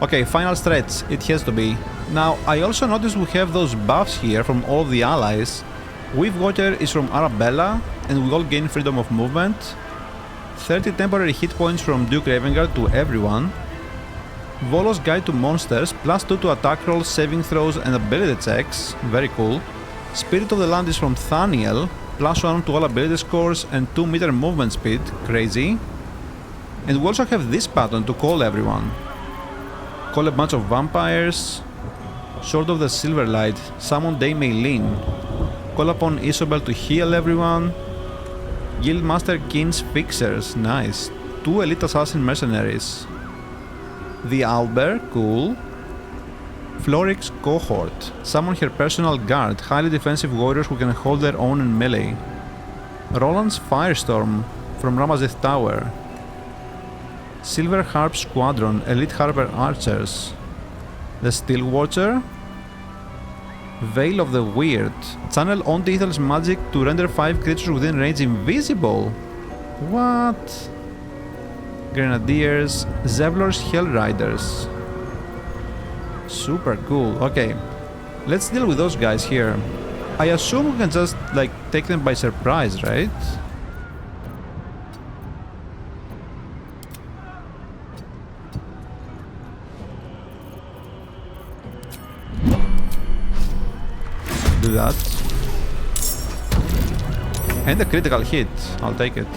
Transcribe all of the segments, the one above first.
Okay, final stretch. It has to be. Now, I also noticed we have those buffs here from all of the allies. Wave Water is from Arabella, and we all gain freedom of movement. 30 temporary hit points from Duke Ravengard to everyone. Volo's Guide to Monsters, +2 to attack rolls, saving throws, and ability checks. Very cool. Spirit of the Land is from Thaniel, +1 to all ability scores and 2 meter movement speed. Crazy. And we also have this button to call everyone. Call a bunch of vampires. Sword of the Silverlight, summon Dame Eileen. Call upon Isobel to heal everyone. Guildmaster Keen's Fixers, nice. 2 elite assassin mercenaries. The Alber, cool. Florix Cohort, summon her personal guard, highly defensive warriors who can hold their own in melee. Roland's Firestorm from Ramazith Tower. Silver Harp Squadron, elite harper archers. The Steel Watcher. Veil of the Weird, channel Ondithal's magic to render 5 creatures within range invisible. What? Grenadiers, Zevlor's Hellriders. Super cool. Okay, let's deal with those guys here. I assume we can just, like, take them by surprise, right? Do that. And a critical hit. I'll take it.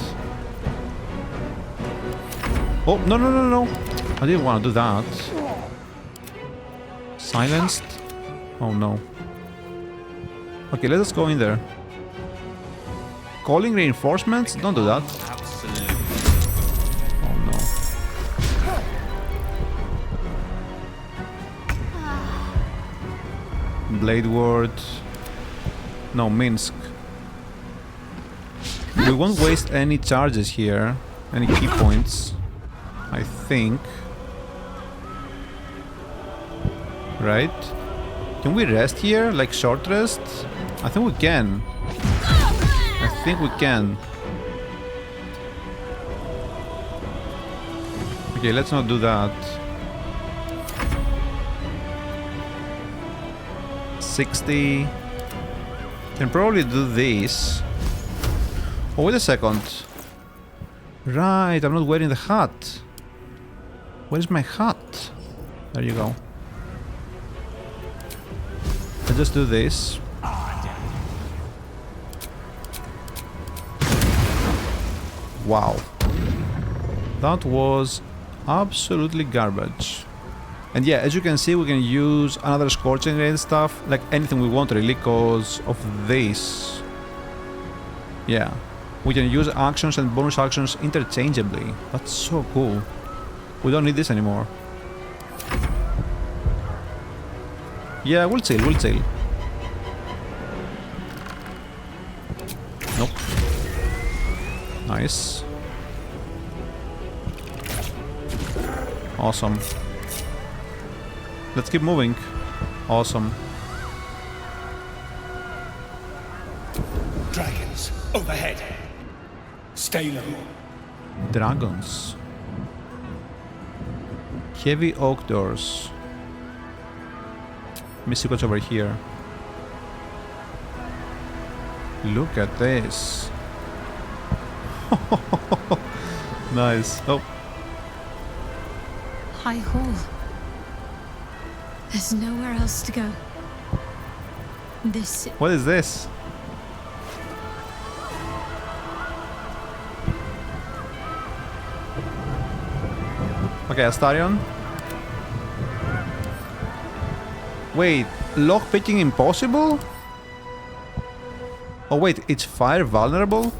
Oh, no, no, no, no. I didn't want to do that. Silenced? Oh no. Okay, let us go in there. Calling reinforcements? Don't do that. Oh no. Blade Ward. No, Minsk. We won't waste any charges here. Any key points. I think. Right? Can we rest here? Like short rest? I think we can. I think we can. Okay, let's not do that. 60. Can probably do this. Oh, wait a second. Right, I'm not wearing the hat. Where's my hat? There you go. Let's just do this. Wow. That was absolutely garbage. And yeah, as you can see, we can use another Scorching Ray and stuff, like anything we want really, because of this. Yeah. We can use actions and bonus actions interchangeably. That's so cool. We don't need this anymore. Yeah, we'll chill, we'll chill. Nope. Nice. Awesome. Let's keep moving. Awesome. Dragons overhead. Stay low. Dragons. Heavy oak doors. Let me see what's over here. Look at this. Nice. Oh. High Hall. There's nowhere else to go. This... What is this? Okay, Astarion. Wait, lockpicking impossible? Oh wait, it's fire vulnerable?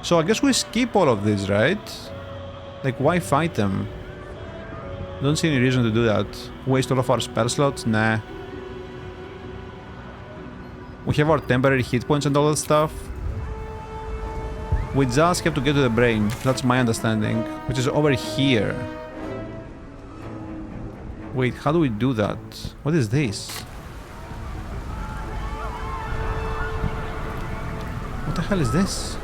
So I guess we skip all of this, right? Like, why fight them? Don't see any reason to do that. Waste all of our spell slots? Nah. We have our temporary hit points and all that stuff. We just have to get to the brain. That's my understanding. Which is over here. Wait, how do we do that? What is this? What the hell is this?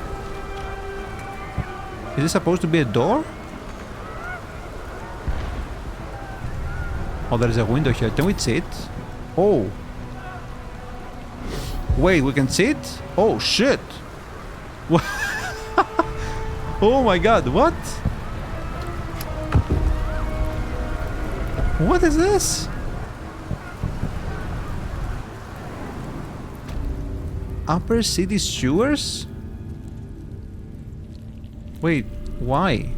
Is this supposed to be a door? Oh, there is a window here. Can we sit? Oh. Wait, we can sit? Oh, shit. Oh my god, what? What is this? Upper city sewers? Wait, why?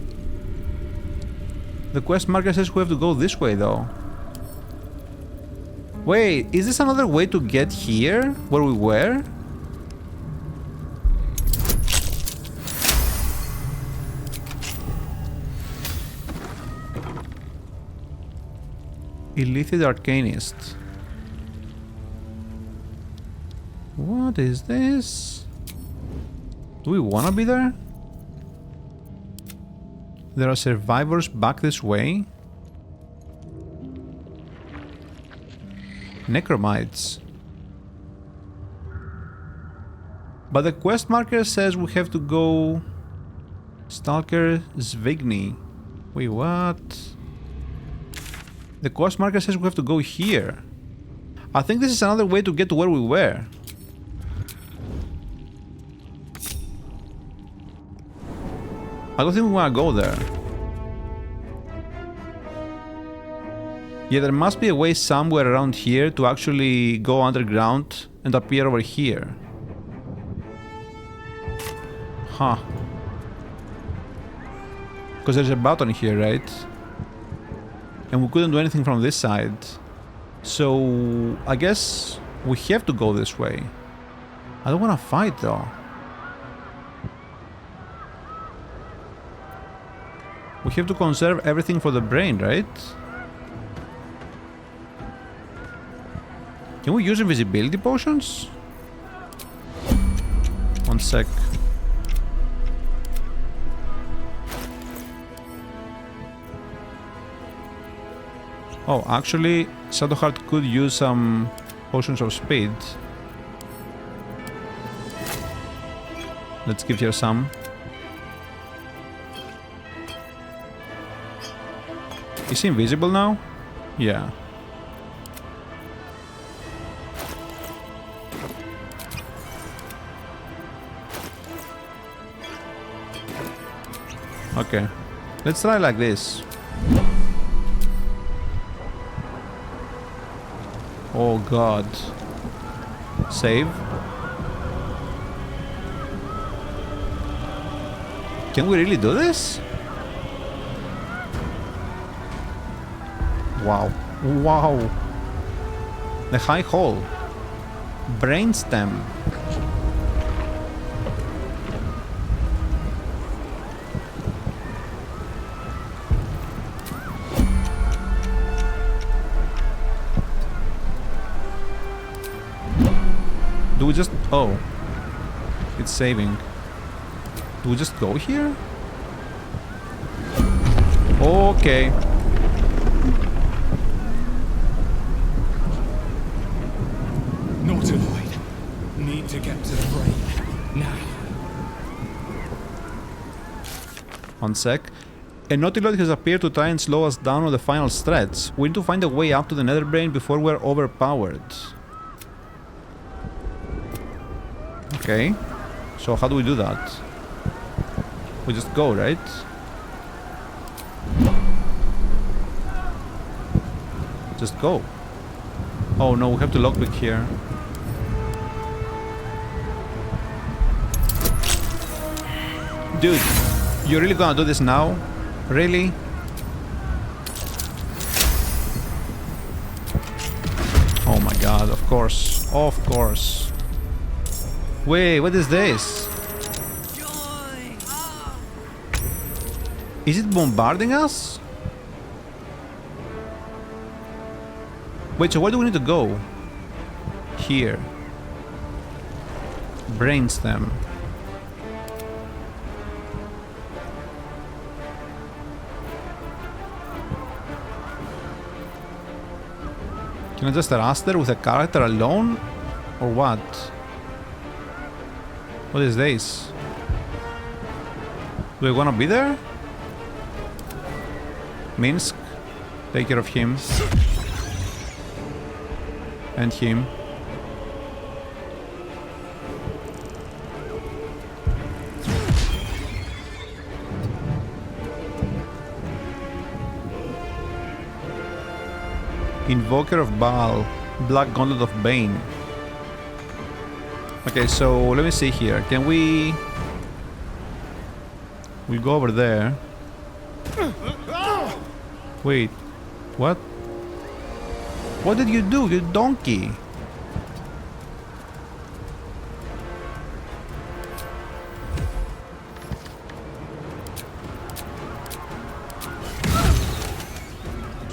The quest marker says we have to go this way though. Wait, is this another way to get here? Where we were? Illithid Arcanist. What is this? Do we wanna be there? There are survivors back this way. Necromites. But the quest marker says we have to go... Stalker Zvigny. Wait, what? The quest marker says we have to go here. I think this is another way to get to where we were. I don't think we want to go there. Yeah, there must be a way somewhere around here to actually go underground and appear over here. Huh. Because there's a button here, right? And we couldn't do anything from this side. So I guess we have to go this way. I don't want to fight though. We have to conserve everything for the brain, right? Can we use invisibility potions? One sec. Oh, actually, Shadowheart could use some potions of speed. Let's give her some. Is he invisible now? Yeah. Okay. Let's try like this. Oh god. Save. Can we really do this? Wow. Wow. The high hole. Brainstem. Do we just... Oh. It's saving. Do we just go here? Okay. Nautiloid. Need to get to the brain. Now. One sec. A Nautiloid has appeared to try and slow us down on the final stretch. We need to find a way up to the Netherbrain before we're overpowered. Okay. So how do we do that? We just go, right? Just go. Oh no, we have to lockpick here. Dude, you're really gonna do this now? Really? Oh my god, of course. Of course. Wait, what is this? Is it bombarding us? Wait, so where do we need to go? Here. Brainstem. Can I just rush there with a character alone? Or what? What is this? Do I wanna be there? Minsk, take care of him. And him. Invoker of Baal, Black Gauntlet of Bane. Okay, so let me see here. Can we... We'll go over there. Wait, what? What did you do, you donkey?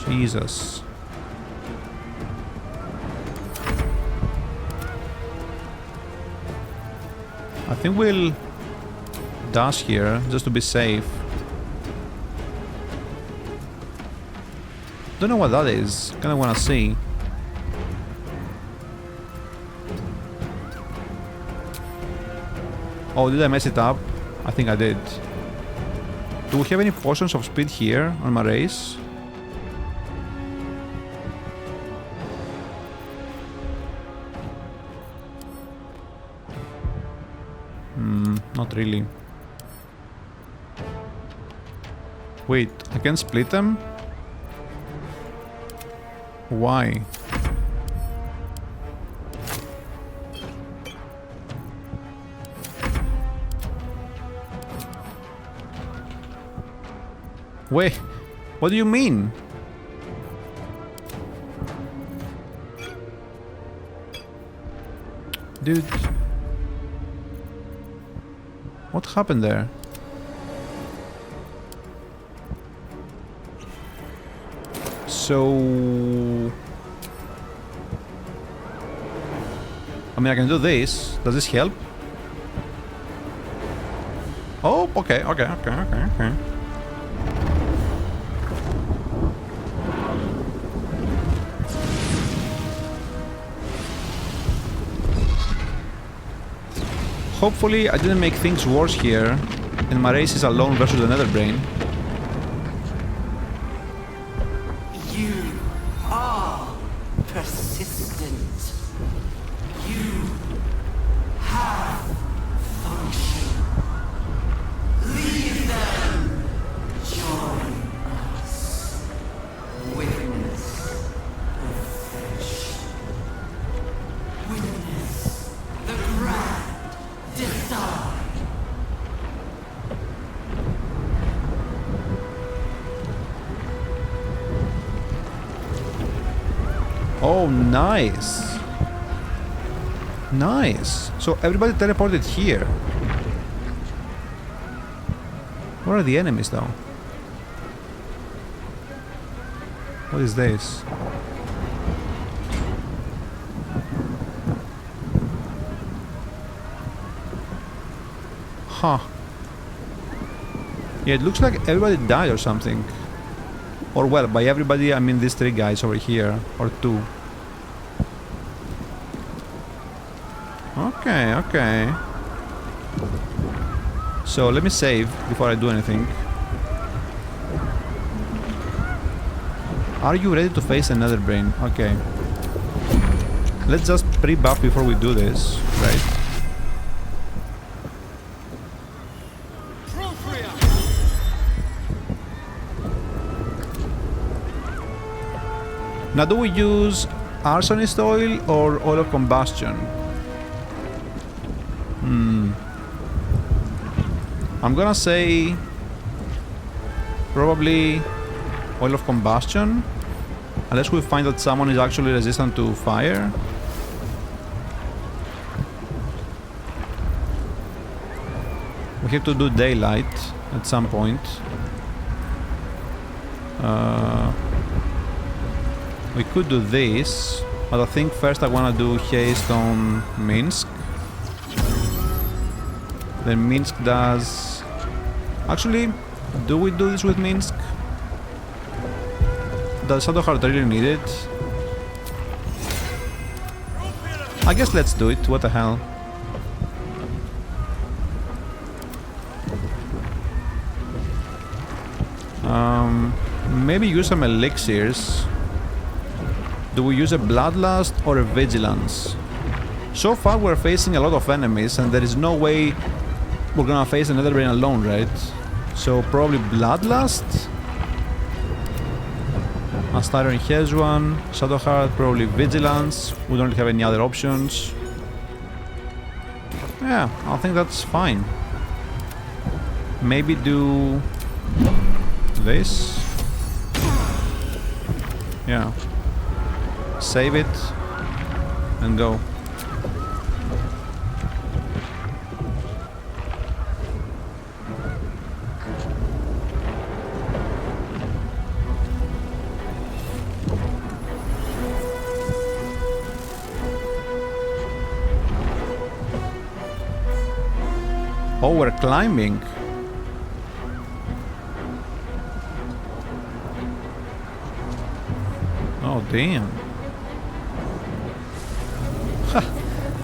Jesus. I think we'll dash here just to be safe. Don't know what that is. Kinda wanna see. Oh, did I mess it up? I think I did. Do we have any potions of speed here on my race? Not really. Wait, I can split them? Why? Wait, what do you mean? Dude. What happened there? So... I mean, I can do this. Does this help? Oh, okay. Hopefully I didn't make things worse here and my race is alone versus the Netherbrain. You are persistent. You have function. Leave them. Join us. Witness the fish. Witness the grand design. Oh, nice. Nice. So everybody teleported here. Where are the enemies though? What is this? Huh. Yeah, it looks like everybody died or something. Or well, by everybody I mean these three guys over here, or two. Okay. So let me save before I do anything. Are you ready to face another brain? Okay. Let's just pre-buff before we do this, right? Now do we use arsonist oil or oil of combustion? I'm gonna say probably oil of combustion, unless we find that someone is actually resistant to fire. We have to do daylight at some point. We could do this, but I think first I want to do haste on Minsk. Then Minsk does... Actually, do we do this with Minsk? Does Shadowheart really need it? I guess let's do it. What the hell? Maybe use some elixirs. Do we use a bloodlust or a vigilance? So far we're facing a lot of enemies and there is no way we're gonna face the Netherbrain alone, right? So probably bloodlust. Astarion has one. Shadowheart, probably vigilance. We don't have any other options. Yeah, I think that's fine. Maybe do this. Yeah. Save it and go. Oh, we're climbing. Oh, damn.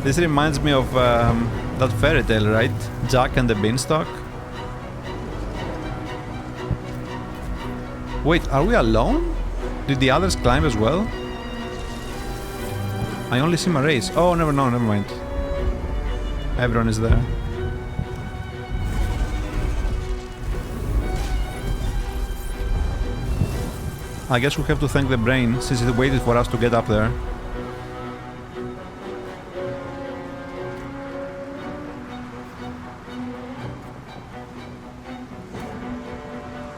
This reminds me of that fairy tale, right? Jack and the Beanstalk. Wait, are we alone? Did the others climb as well? I only see Mrayse. Oh, never mind. Everyone is there. I guess we have to thank the brain since it waited for us to get up there.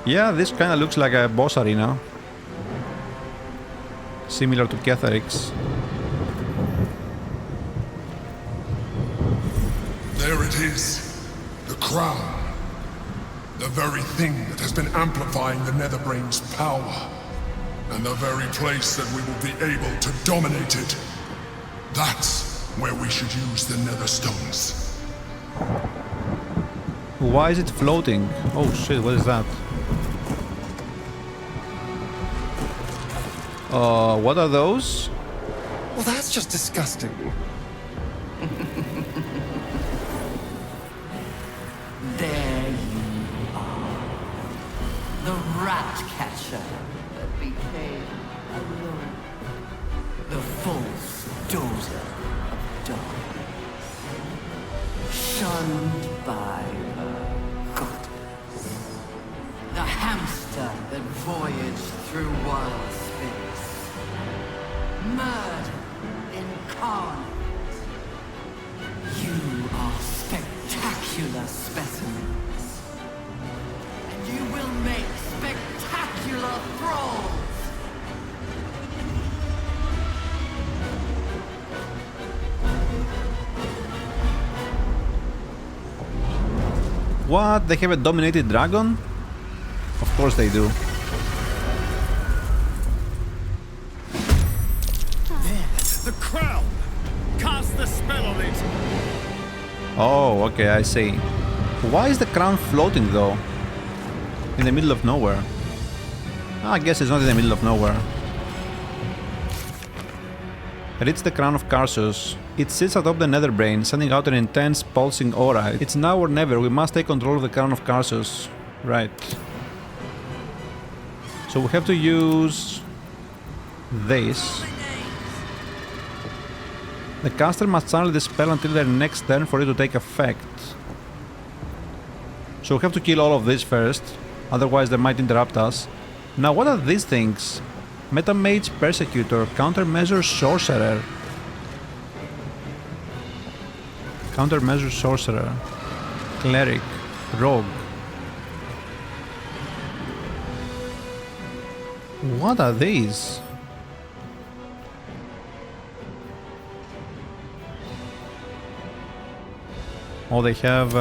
Yeah, this kinda looks like a boss arena. Similar to Ketheric's. There it is. The crown. The very thing that has been amplifying the Netherbrain's power. And the very place that we will be able to dominate it. That's where we should use the Nether Stones. Why is it floating? Oh shit, what is that? What are those? Well, that's just disgusting. There you are. The rat catcher that became alone. The false daughter of darkness. Shunned by her goddess. The hamster that voyaged through wild space. Murder incarnate. You are spectacular specimens. And you will make spectacular thralls. What? They have a dominated dragon? Of course they do. The crown! Cast the spell on it! Oh, okay, I see. Why is the crown floating though? In the middle of nowhere. I guess it's not in the middle of nowhere. Reach the crown of Karsus. It sits atop the Netherbrain, sending out an intense, pulsing aura. It's now or never. We must take control of the crown of Karsus. Right. So we have to use this. The caster must channel the spell until their next turn for it to take effect. So we have to kill all of these first, otherwise they might interrupt us. Now what are these things? Metamage, Persecutor, Countermeasure, Sorcerer. Countermeasure, Sorcerer. Cleric, Rogue. What are these? Oh, they have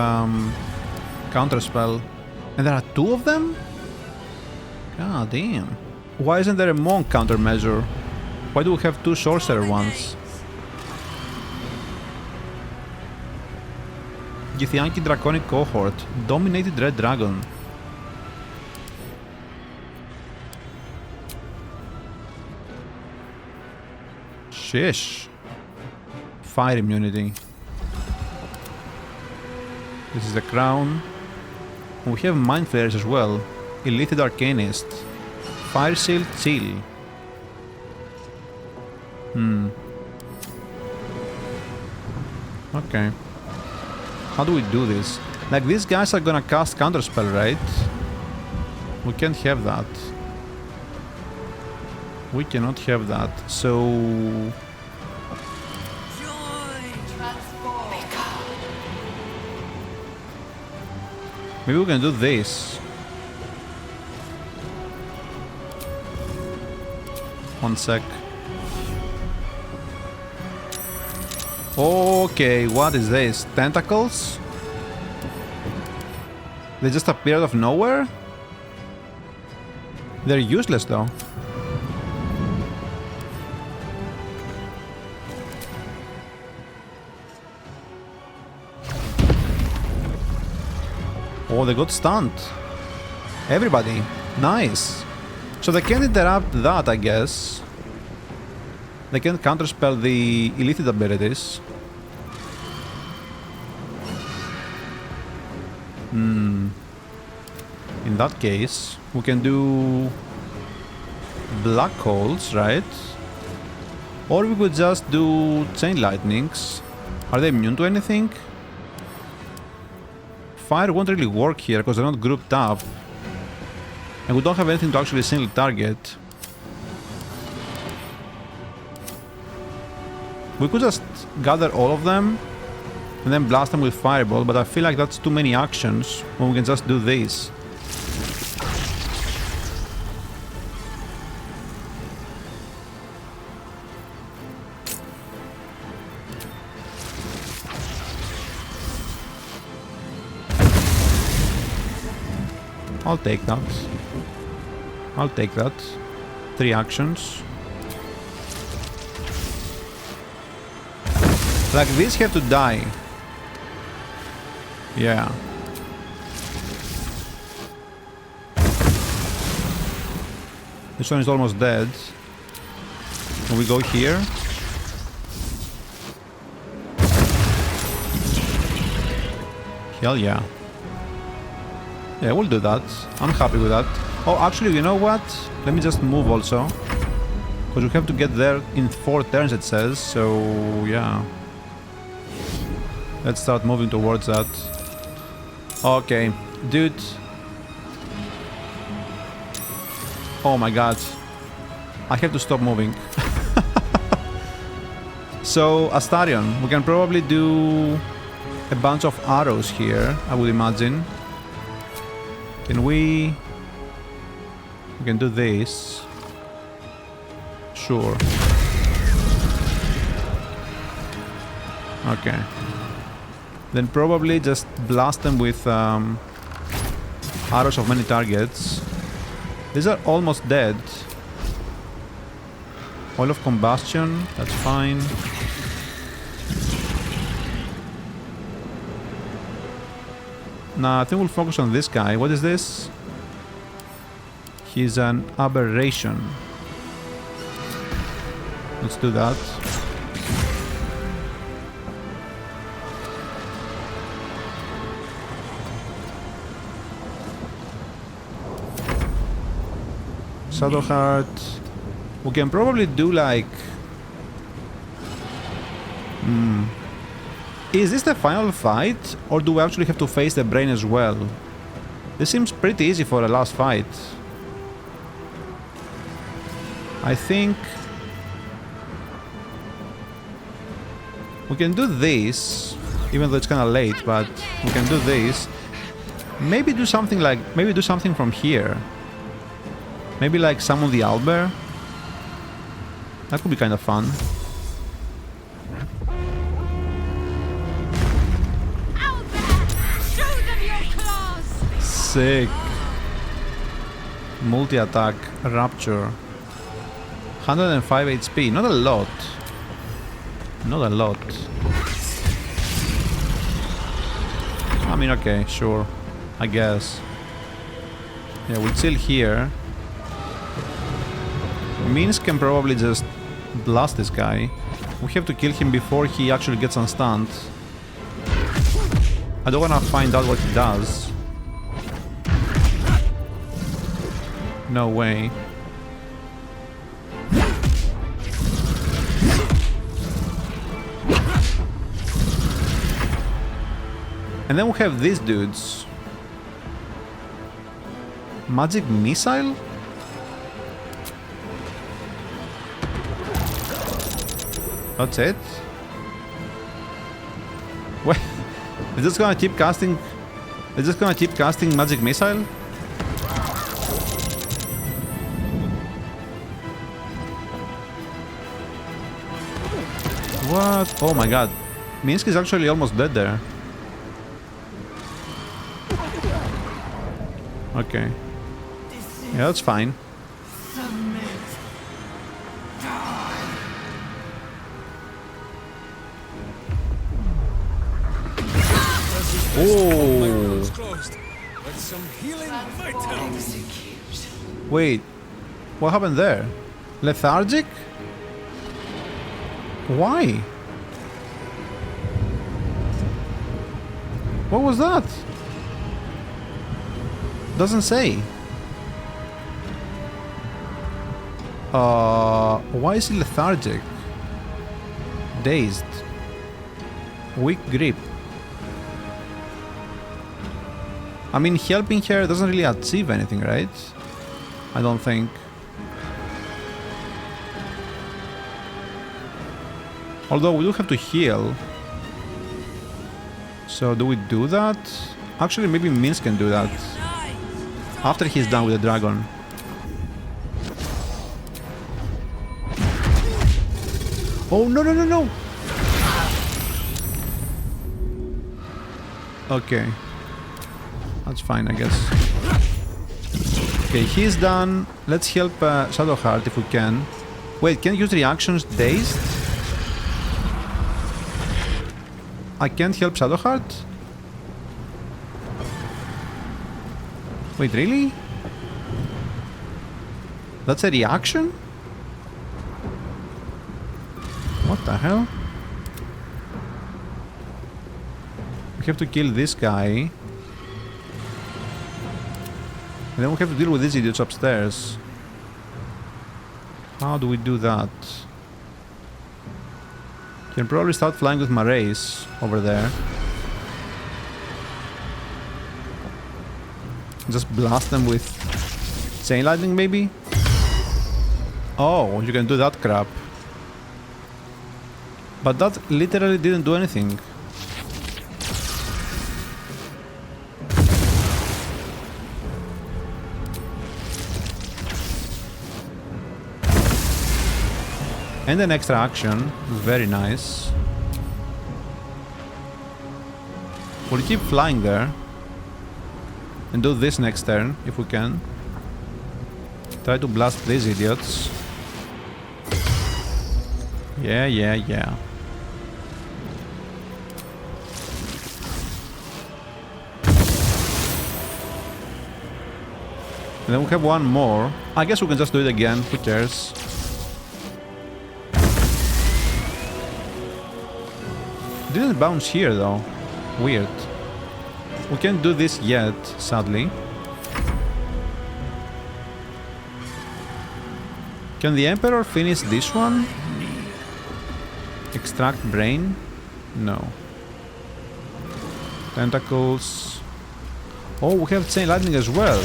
counterspell. And there are two of them? God damn. Why isn't there a monk countermeasure? Why do we have two sorcerer ones? Githyanki Draconic Cohort. Dominated Red Dragon. Shish. fire immunity. This is the crown. We have mind flares as well. Elite Arcanist. Fire shield, chill. Okay. How do we do this? Like, these guys are gonna cast counterspell, right? We can't have that. We cannot have that. So maybe we can do this. One sec. Okay, what is this? Tentacles? They just appear out of nowhere? They're useless though. Oh, they got stunned. Everybody. Nice. So they can't interrupt that, I guess. They can counterspell the elite abilities. In that case, we can do black holes, right? Or we could just do chain lightnings. Are they immune to anything? Fire won't really work here because they're not grouped up. And we don't have anything to actually single target. We could just gather all of them and then blast them with Fireball, but I feel like that's too many actions when we can just do this. I'll take that. I'll take that. 3 actions. Like, these have to die. Yeah. This one is almost dead. Can we go here? Hell yeah. Yeah, we'll do that. I'm happy with that. Oh, actually, you know what? Let me just move also. Because we have to get there in 4 turns, it says. So, yeah. Let's start moving towards that. Okay. Dude. Oh my god. I have to stop moving. So, Astarion. We can probably do a bunch of arrows here, I would imagine. Can we can do this. Sure. Okay. Then probably just blast them with arrows of many targets. These are almost dead. Oil of combustion, that's fine. Nah, I think we'll focus on this guy. What is this? He's an aberration. Let's do that. Shadowheart. We can probably do like... Is this the final fight? Or do we actually have to face the brain as well? This seems pretty easy for a last fight. I think... we can do this, even though it's kinda late, but we can do this. Maybe do something like... maybe do something from here. Maybe like summon the owlbear. That could be kind of fun. Sick. Multi-attack, rapture. 105 HP, not a lot. Not a lot. I mean, okay, sure. I guess. Yeah, we'll chill here. Means can probably just blast this guy. We have to kill him before he actually gets unstunned. I don't wanna find out what he does. No way. And then we have these dudes. Magic missile? That's it? Wait, is this gonna keep casting? Is this gonna keep casting magic missile? What? Oh my god. Minsk is actually almost dead there. Okay. Yeah, that's fine. Oh. Closed. But some healing vitality. Wait. What happened there? Lethargic? Why? What was that? Doesn't say. Why is he lethargic? Dazed. Weak grip. I mean, helping her doesn't really achieve anything, right? I don't think. Although we do have to heal. So do we do that? Actually, maybe Minsk can do that. After he's done with the dragon. Oh, no, no, no, no! Okay. That's fine, I guess. Okay, he's done. Let's help Shadowheart if we can. Wait, can you use reactions dazed? I can't help Shadowheart? Wait, really? That's a reaction? What the hell? We have to kill this guy. And then we have to deal with these idiots upstairs. How do we do that? Can probably start flying with mrayse over there. Just blast them with chain lightning, maybe? Oh, you can do that crap. But that literally didn't do anything. And an extra action. Very nice. We'll keep flying there. And do this next turn, if we can. Try to blast these idiots. Yeah, yeah, yeah. And then we have one more. I guess we can just do it again. Who cares? Didn't bounce here though. Weird. We can't do this yet, sadly. Can the Emperor finish this one? Extract brain? No. Tentacles. Oh, we have chain lightning as well.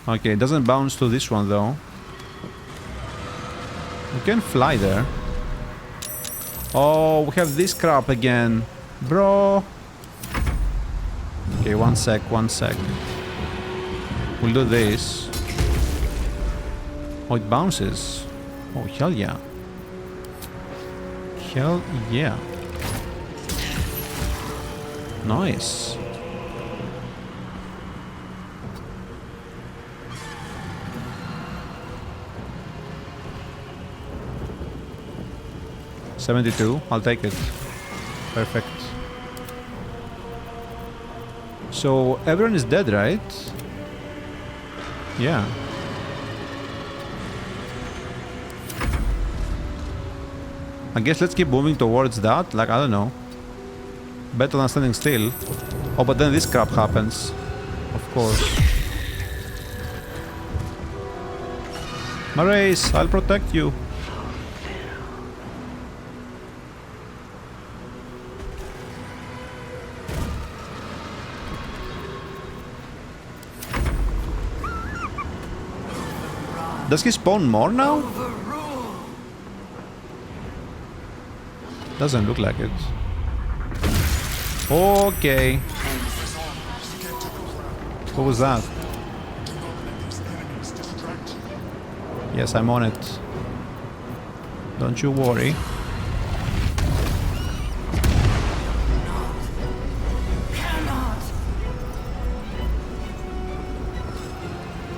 Okay, it doesn't bounce to this one though. We can fly there. Oh, we have this crap again. Bro. Okay, one sec. We'll do this. Oh, it bounces. Oh, hell yeah. Hell yeah. Nice. $72, I'll take it. Perfect. So everyone is dead, right? Yeah. I guess let's keep moving towards that. Like, I don't know. Better than standing still. Oh, but then this crap happens. Of course. Marace, I'll protect you. Does he spawn more now? Doesn't look like it. Okay. What was that? Yes, I'm on it. Don't you worry.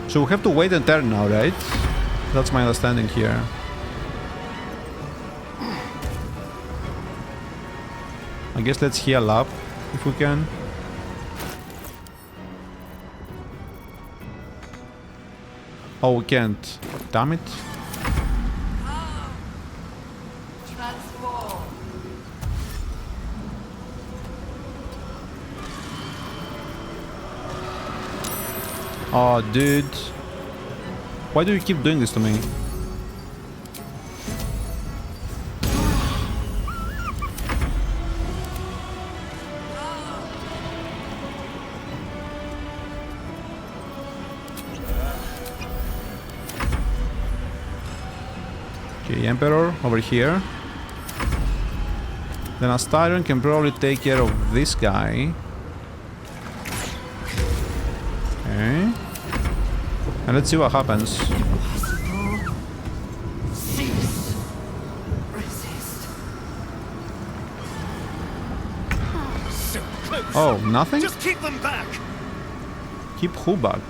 So we have to wait and turn now, right? That's my understanding here. I guess let's heal up if we can. Oh, we can't. Damn it. Transform. Oh, dude. Why do you keep doing this to me? Okay, Emperor over here. Then Astarion can probably take care of this guy. Okay. And let's see what happens. Impossible. Cease. Resist. So close. Oh, nothing? Just keep them back. Keep who back?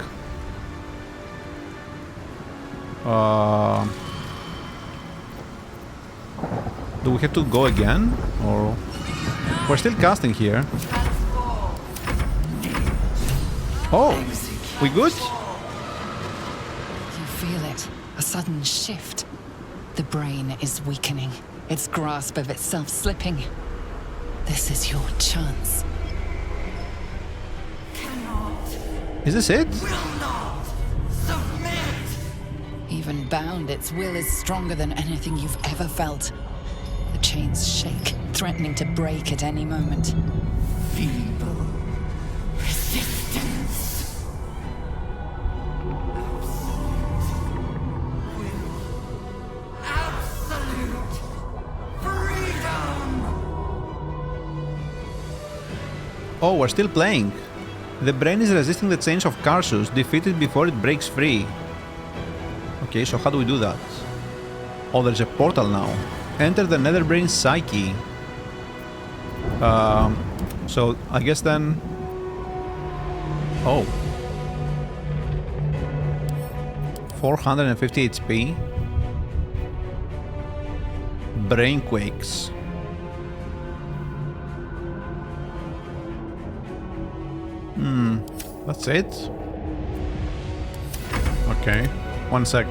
Do we have to go again? Or... We're still casting here. Transform. Oh! We good? You feel it. A sudden shift. The brain is weakening. Its grasp of itself slipping. This is your chance. Cannot. Is this it? Will not. Submit. Even bound, its will is stronger than anything you've ever felt. The chains shake, threatening to break at any moment. Feeble. Resistance. Absolute freedom. Oh, we're still playing. The brain is resisting the chains of Karsus, defeated before it breaks free. Okay, so how do we do that? Oh, there's a portal now. Enter the Netherbrain psyche. So I guess then... Oh. 450 HP. Brain quakes. That's it? Okay. One sec.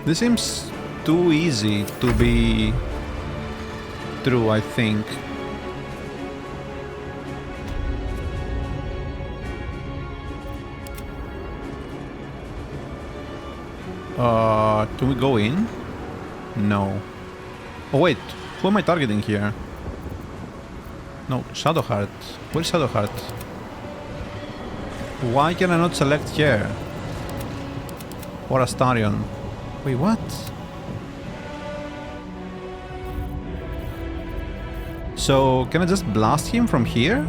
This seems too easy to be true, I think. Can we go in? No. Oh wait, who am I targeting here? No, Shadowheart. Where's Shadowheart? Why can I not select here? Or Astarion? Wait, what? So, can I just blast him from here?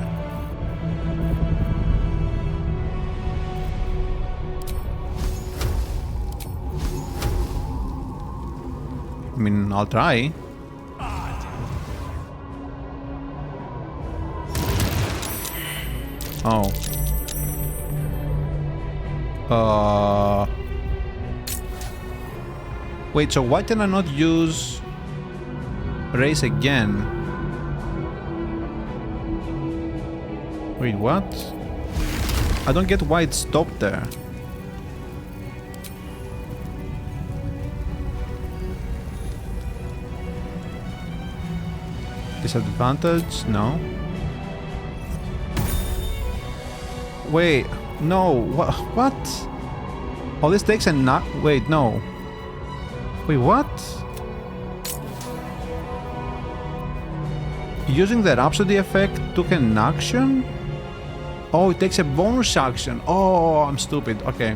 I mean, I'll try. Oh. Wait, so why can I not use race again? Wait, what? I don't get why it stopped there. Disadvantage? No. Wait, no. What? Oh, this takes a knock. Wait, no. Wait, what? Using the Rhapsody effect took an action? Oh, it takes a bonus action. Oh, I'm stupid. Okay.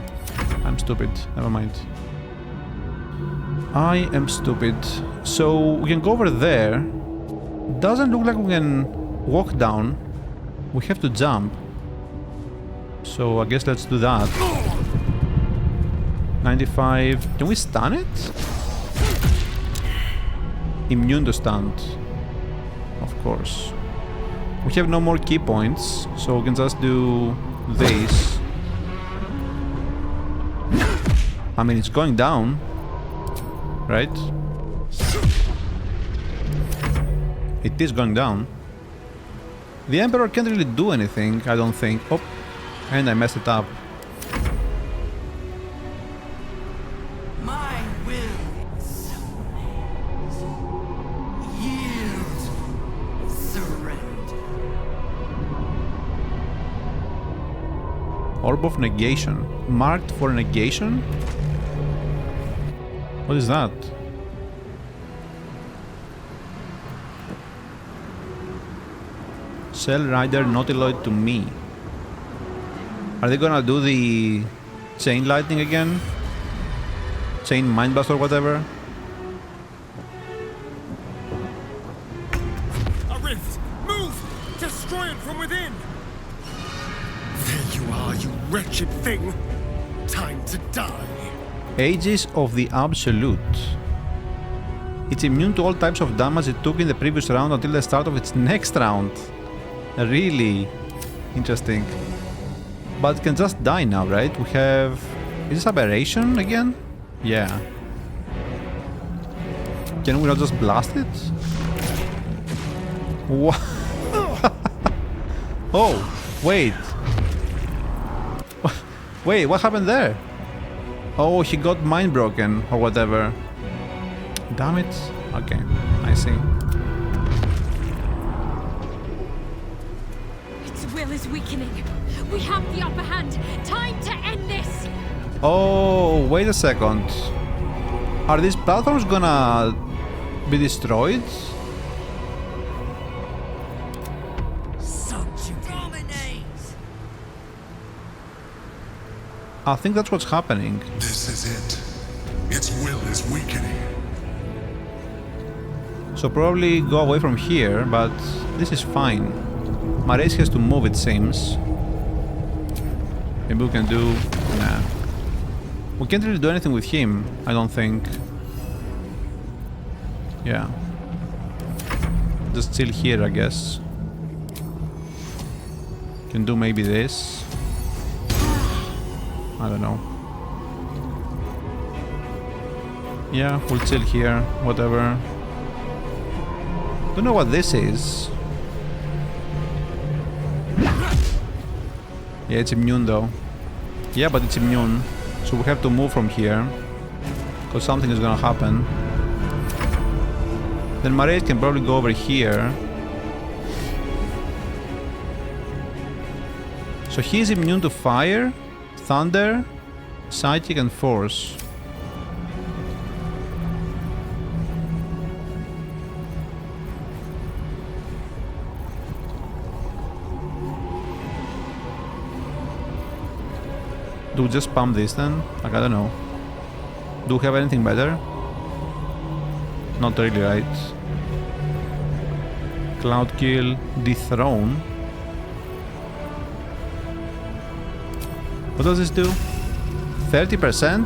I'm stupid. Never mind. I am stupid. So we can go over there. Doesn't look like we can walk down. We have to jump. So I guess let's do that. 95. Can we stun it? Immune to stun. Of course. We have no more key points, so we can just do this. I mean, it's going down, right? It is going down. The Emperor can't really do anything, I don't think. Oh, and I messed it up. My will submit. Yield. Surrender. Orb of Negation. Marked for negation? What is that? Cell Rider Nautiloid to me. Are they gonna do the chain lightning again? Chain mind blast or whatever? A rift! Move! Destroy it from within! There you are, you wretched thing. Time to die. Aegis of the Absolute. It's immune to all types of damage it took in the previous round until the start of its next round. Really interesting. But it can just die now, right? We have... Is this aberration again? Yeah. Can we not just blast it? What? Oh, wait. Wait, what happened there? Oh, he got mind broken or whatever. Damn it. Okay, I see. Its will is weakening. We have the upper hand. Time to end this. Oh, wait a second. Are these platforms gonna be destroyed? Dominate. I think that's what's happening. This is it. Its will is weakening. So probably go away from here, but this is fine. My race has to move, it seems. Maybe we can do... Nah. We can't really do anything with him, I don't think. Yeah. Just chill here, I guess. Can do maybe this. I don't know. Yeah, we'll chill here, whatever. Don't know what this is. Yeah, it's immune though. Yeah, but it's immune. So we have to move from here. Because something is gonna happen. Then my raid can probably go over here. So he is immune to fire, thunder, psychic and force. Do we just spam this then? Like, I don't know. Do we have anything better? Not really, right? Cloud Kill, Dethrone. What does this do? 30%?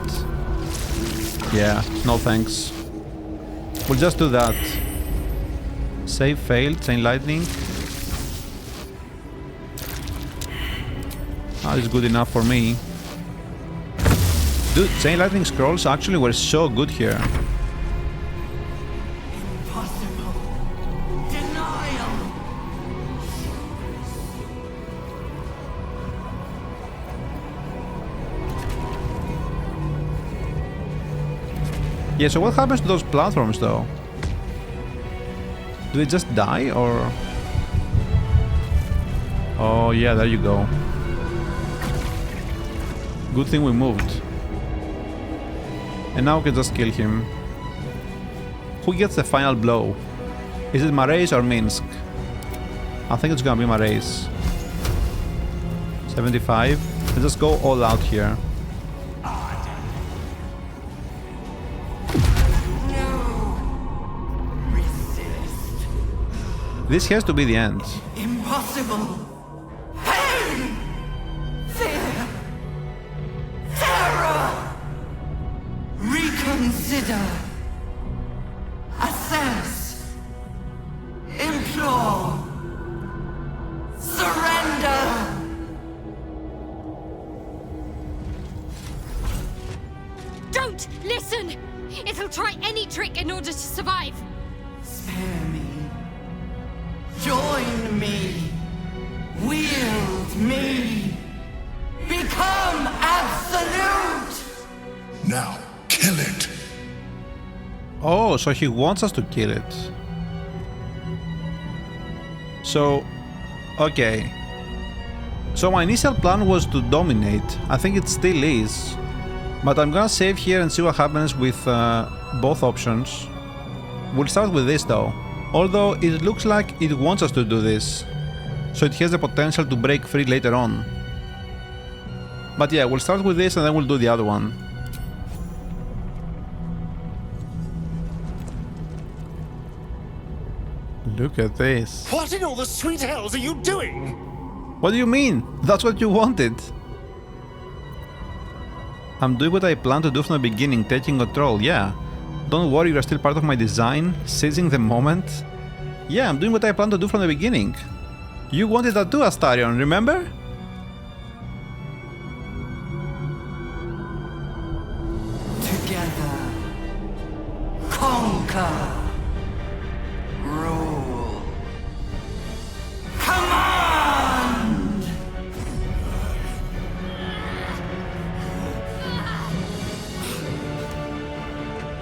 Yeah, no thanks. We'll just do that. Save failed, Chain Lightning. That is good enough for me. Dude, Chain Lightning scrolls actually were so good here. Impossible. Denial. Yeah, so what happens to those platforms though? Do they just die, or...? Oh yeah, there you go. Good thing we moved. And now we can just kill him. Who gets the final blow? Is it Mrayse or Minsk? I think it's gonna be Mrayse. 75. Let's just go all out here. This has to be the end. Impossible. Pain! Fear! Terror! Reconsider. Assess. Implore. Surrender! Don't listen! It'll try any trick in order to survive. Spare me. Join me. Wield me. Become absolute! Now, kill it! Oh, so he wants us to kill it. So, okay. So my initial plan was to dominate. I think it still is. But I'm gonna save here and see what happens with both options. We'll start with this though. Although it looks like it wants us to do this. So it has the potential to break free later on. But yeah, we'll start with this and then we'll do the other one. Look at this. What in all the sweet hells are you doing? What do you mean? That's what you wanted. I'm doing what I planned to do from the beginning, taking control, yeah. Don't worry, you're still part of my design, seizing the moment. Yeah, I'm doing what I planned to do from the beginning. You wanted that too, Astarion, remember? Together. Conquer. Rule. Command!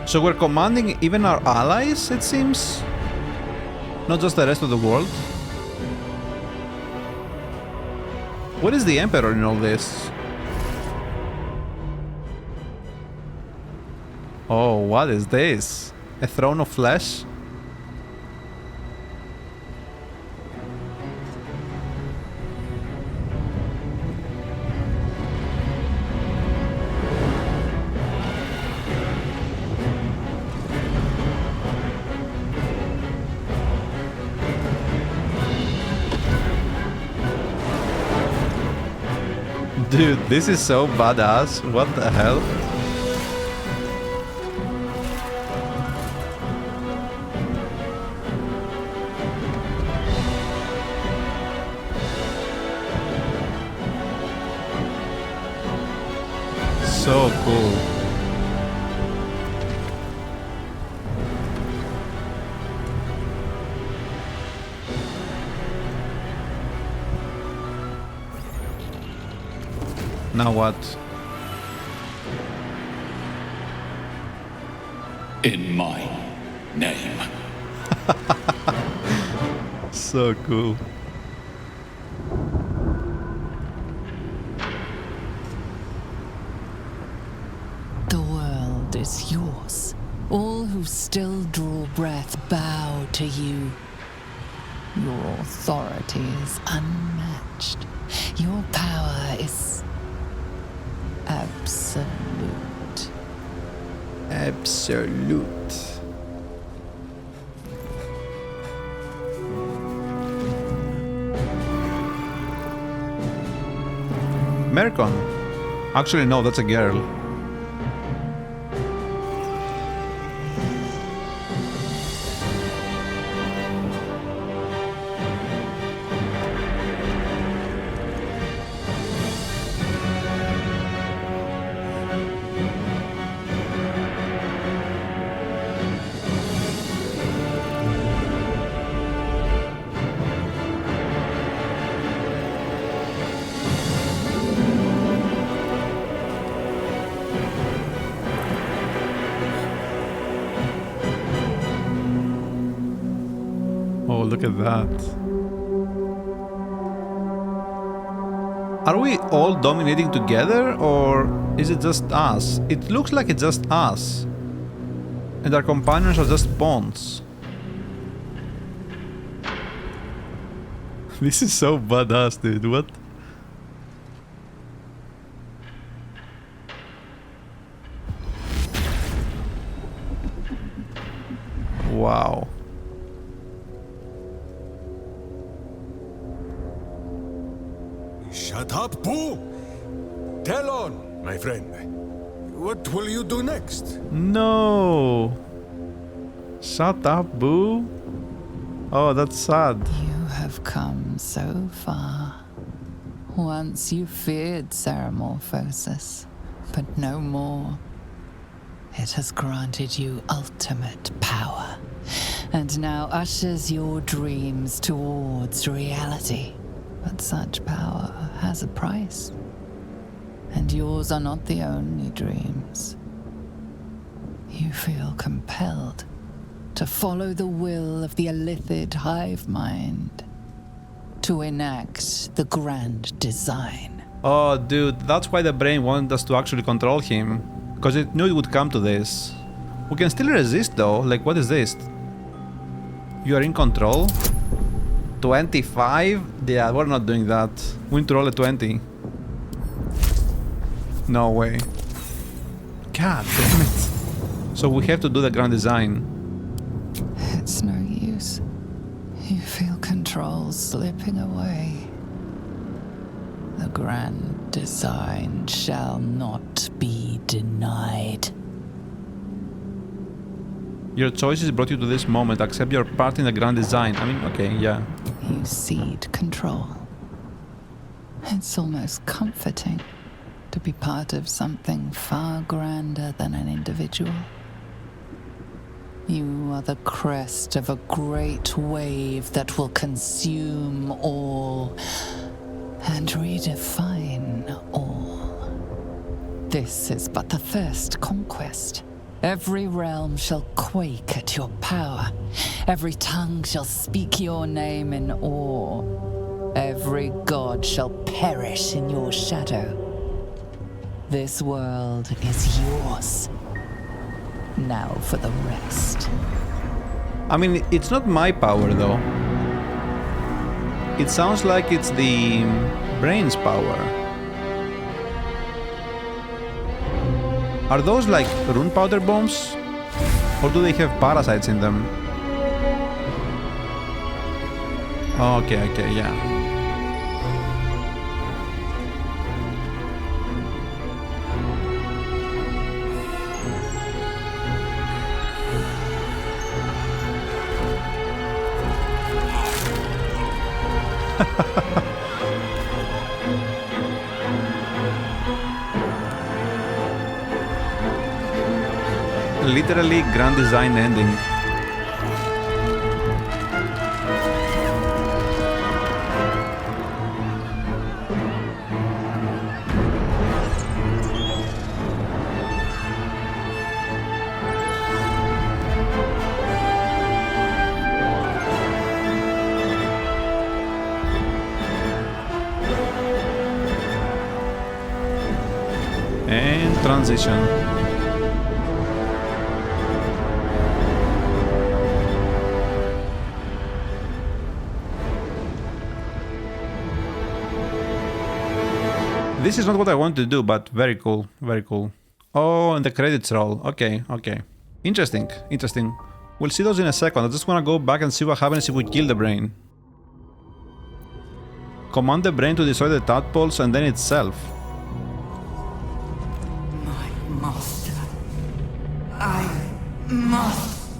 So we're commanding even our allies, it seems? Not just the rest of the world? What is the Emperor in all this? Oh, what is this? A throne of flesh? Dude, this is so badass. What the hell? So cool. Now what? In my name. So cool. The world is yours. All who still draw breath bow to you. Your authority is unmatched. Your power is absolute. Absolute. Mercon. Actually, no, that's a girl. Look at that. Are we all dominating together, or is it just us? It looks like it's just us. And our companions are just pawns. This is so badass, dude. What? Wow. Shut up, Boo! Tell on, my friend. What will you do next? No. Shut up, Boo. Oh, that's sad. You have come so far. Once you feared Ceramorphosis, but no more. It has granted you ultimate power, and now ushers your dreams towards reality. But such power has a price, and yours are not the only dreams. You feel compelled to follow the will of the Illithid hive mind, to enact the grand design. Oh, dude, that's why the brain wanted us to actually control him. Because it knew it would come to this. We can still resist though. Like, what is this? You are in control? 25? Yeah, we're not doing that. We need to roll a 20. No way. God damn it. So we have to do the grand design. It's no use. You feel control slipping away. The grand design shall not be denied. Your choices brought you to this moment. Accept your part in the grand design. I mean, okay, yeah. You cede control. It's almost comforting to be part of something far grander than an individual. You are the crest of a great wave that will consume all and redefine all. This is but the first conquest. Every realm shall quake at your power. Every tongue shall speak your name in awe. Every god shall perish in your shadow. This world is yours. Now for the rest. I mean, it's not my power though. It sounds like it's the brain's power. Are those like rune powder bombs? Or do they have parasites in them? Oh, okay, yeah. Literally grand design ending. And transition. This is not what I wanted to do, but very cool, very cool. Oh, and the credits roll. Okay. Interesting. We'll see those in a second. I just want to go back and see what happens if we kill the brain. Command the brain to destroy the tadpoles and then itself. My master, I must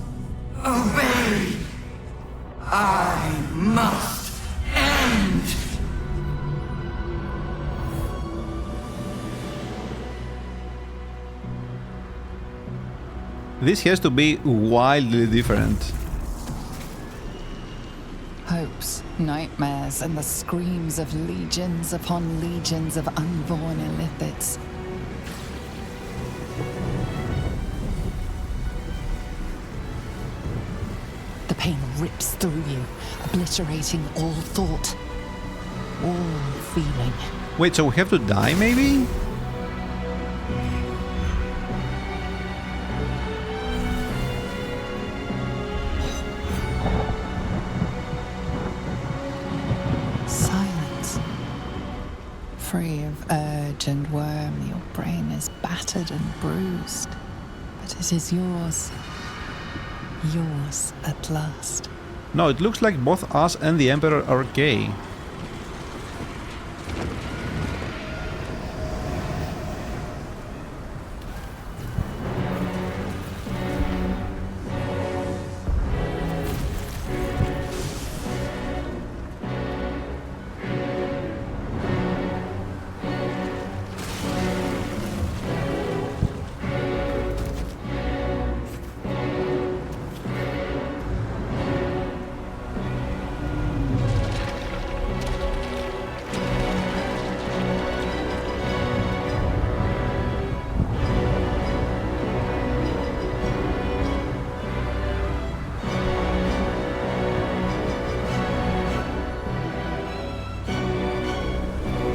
obey. I must end. This has to be wildly different. Hopes, nightmares, and the screams of legions upon legions of unborn Illithids. The pain rips through you, obliterating all thought, all feeling. Wait, so we have to die, maybe? Silence. Free of urge and worm, your brain is battered and bruised. But it is yours. Yours at last. No, it looks like both us and the Emperor are gay.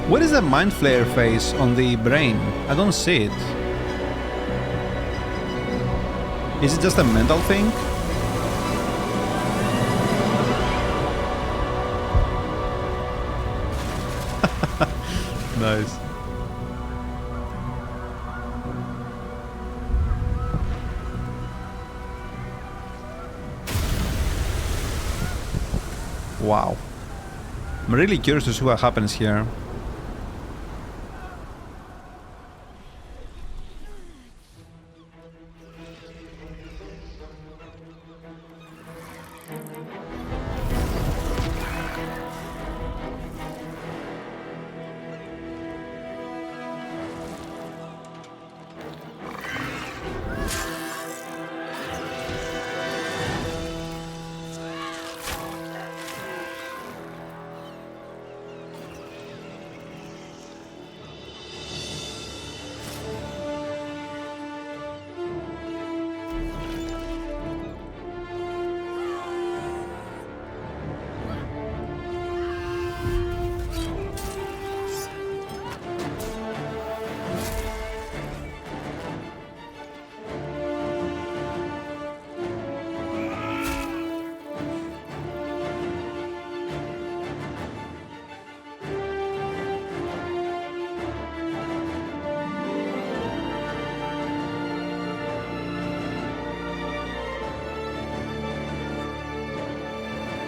Where is the mind flare face on the brain? I don't see it. Is it just a mental thing? Nice. Wow. I'm really curious to see what happens here.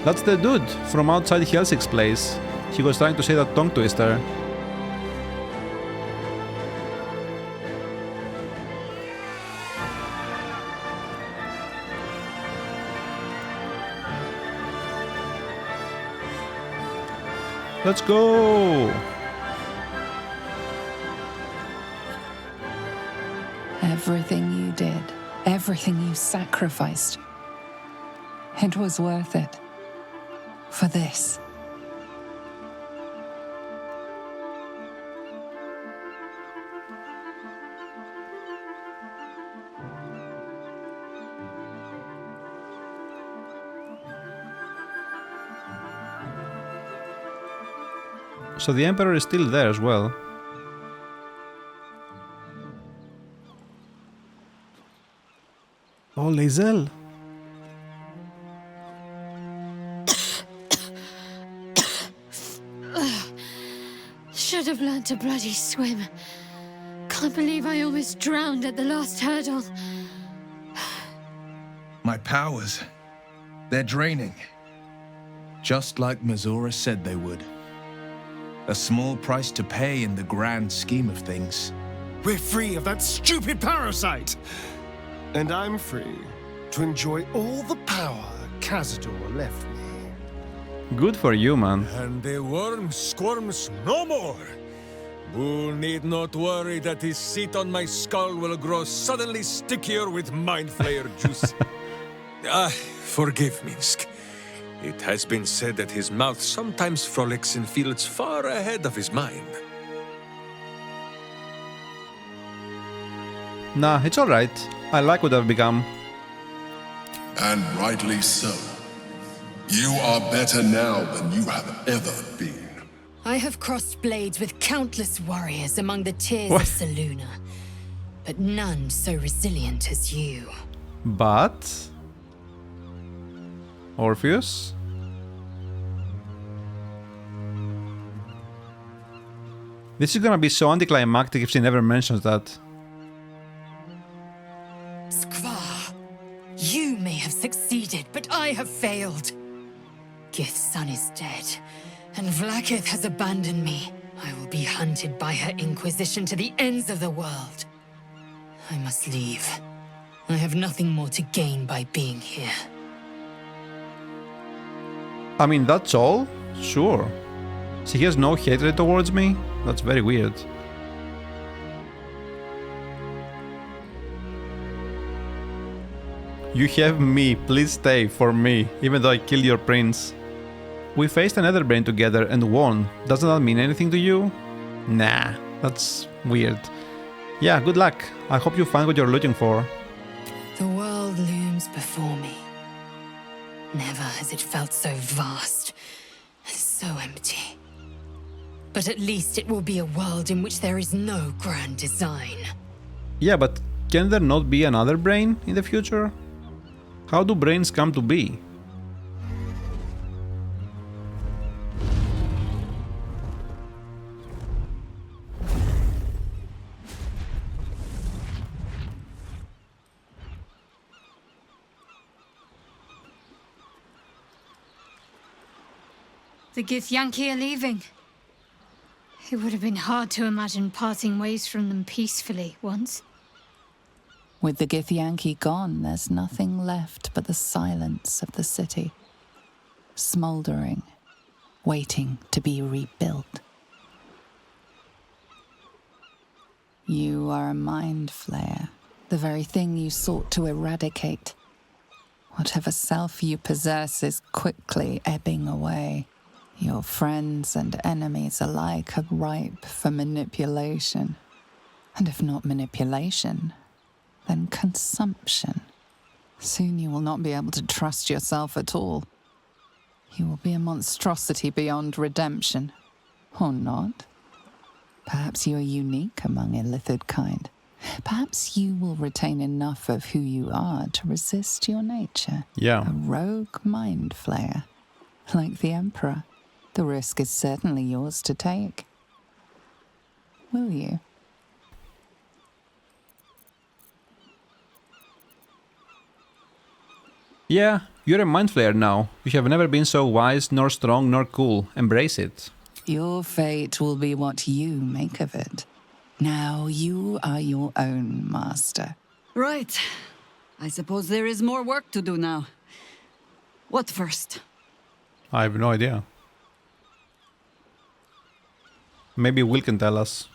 That's the dude from outside Helsig's place. He was trying to say that tongue twister. Let's go! Everything you did, everything you sacrificed, it was worth it. For this. So the Emperor is still there as well. Oh, Lae'zel. Should have learned to bloody swim. Can't believe I almost drowned at the last hurdle. My powers, they're draining. Just like Mizora said they would. A small price to pay in the grand scheme of things. We're free of that stupid parasite! And I'm free to enjoy all the power Cazador left me. Good for you, man. And the worm squirms no more. Bull need not worry that his seat on my skull will grow suddenly stickier with mind flayer juice. Forgive Minsk. It has been said that his mouth sometimes frolics in fields far ahead of his mind. Nah, it's alright. I like what I've become. And rightly so. You are better now than you have ever been. I have crossed blades with countless warriors among the tears What? of Selûne, but none so resilient as you. But... Orpheus? This is gonna be so anticlimactic if she never mentions that. Skvar, you may have succeeded, but I have failed. Gith's son is dead, and Vlaakith has abandoned me. I will be hunted by her Inquisition to the ends of the world. I must leave. I have nothing more to gain by being here. I mean, that's all? Sure. She has no hatred towards me? That's very weird. You have me, please stay for me, even though I killed your prince. We faced a Netherbrain together and won. Doesn't that mean anything to you? Nah, that's weird. Yeah, good luck. I hope you find what you're looking for. The world looms before me. Never has it felt so vast and so empty. But at least it will be a world in which there is no grand design. Yeah, but can there not be another brain in the future? How do brains come to be? The Githyanki are leaving. It would have been hard to imagine parting ways from them peacefully once. With the Githyanki gone, there's nothing left but the silence of the city. Smouldering, waiting to be rebuilt. You are a mind flayer, the very thing you sought to eradicate. Whatever self you possess is quickly ebbing away. Your friends and enemies alike are ripe for manipulation. And if not manipulation, then consumption. Soon you will not be able to trust yourself at all. You will be a monstrosity beyond redemption. Or not. Perhaps you are unique among illithid kind. Perhaps you will retain enough of who you are to resist your nature. Yeah. A rogue mind flayer. Like the Emperor. The risk is certainly yours to take. Will you? Yeah, you're a mind flayer now. You have never been so wise, nor strong, nor cool. Embrace it. Your fate will be what you make of it. Now you are your own master. Right. I suppose there is more work to do now. What first? I have no idea. Maybe Will can tell us.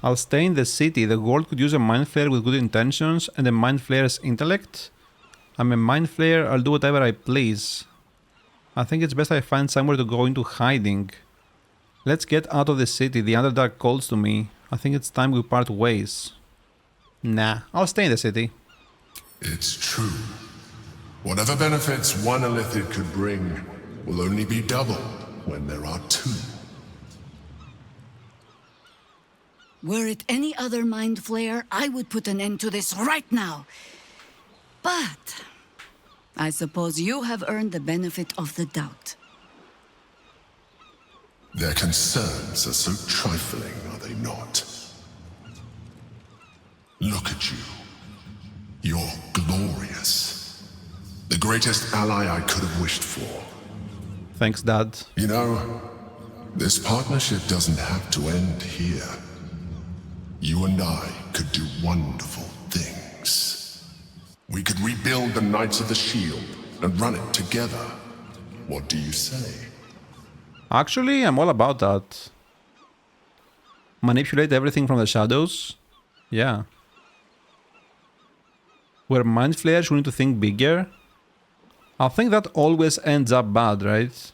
I'll stay in the city. The world could use a mind flayer with good intentions and a mind flayer's intellect. I'm a mind flayer, I'll do whatever I please. I think it's best I find somewhere to go into hiding. Let's get out of the city, the Underdark calls to me. I think it's time we part ways. Nah, I'll stay in the city. It's true. Whatever benefits one illithid could bring will only be double when there are two. Were it any other mind flayer, I would put an end to this right now. But I suppose you have earned the benefit of the doubt. Their concerns are so trifling, are they not? Look at you. You're glorious. The greatest ally I could have wished for. Thanks, Dad. You know, this partnership doesn't have to end here. You and I could do wonderful things. We could rebuild the Knights of the Shield and run it together. What do you say? Actually, I'm all about that. Manipulate everything from the shadows? Yeah. Where mind flayers who need to think bigger? I think that always ends up bad, right?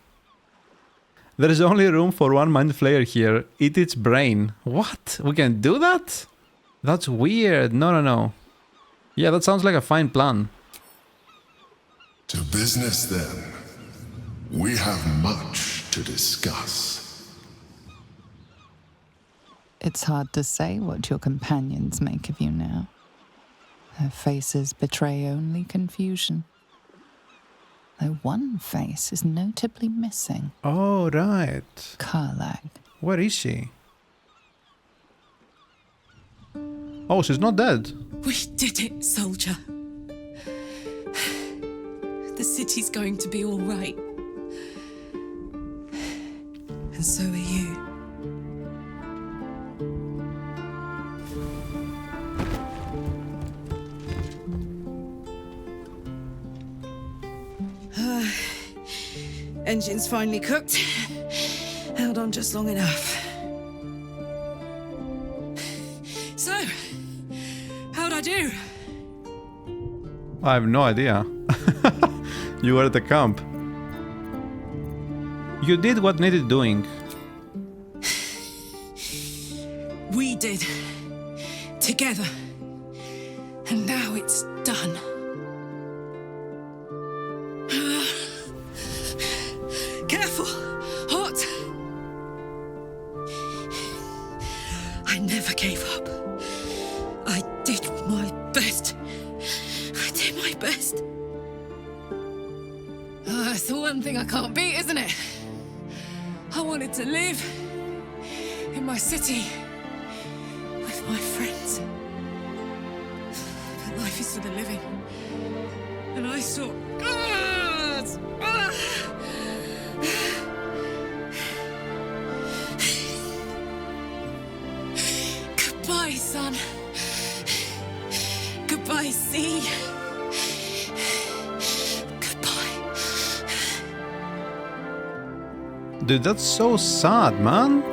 There is only room for one mind flayer here. Eat its brain. What? We can do that? That's weird. No. Yeah, that sounds like a fine plan. To business then. We have much to discuss. It's hard to say what your companions make of you now. Their faces betray only confusion. Though one face is notably missing. Oh, right. Karlach. Where is she? Oh, she's not dead. We did it, soldier. The city's going to be all right. And so are you. Engine's finally cooked. Held on just long enough. So, how'd I do? I have no idea. You were at the camp. You did what needed doing. We did. Together. And now it's done. Careful! Hot! I never gave up. I did my best. I did my best. It's the one thing I can't beat, isn't it? I wanted to live in my city with my friends. But life is for the living. And I saw... Goodbye, son. Goodbye, sea. Dude, that's so sad, man.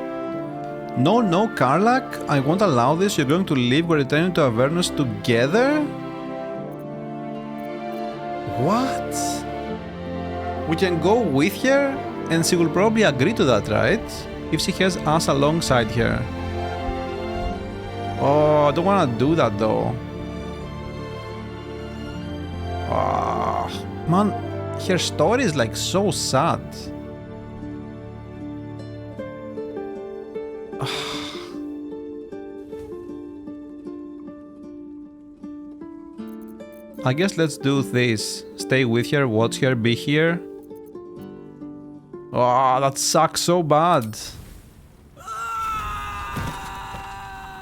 No, Karlach, I won't allow this. You're going to leave. We're returning to Avernus together? What? We can go with her? And she will probably agree to that, right? If she has us alongside her. Oh, I don't want to do that, though. Man, her story is like so sad. I guess let's do this. Stay with her, watch her, be here. Oh, that sucks so bad.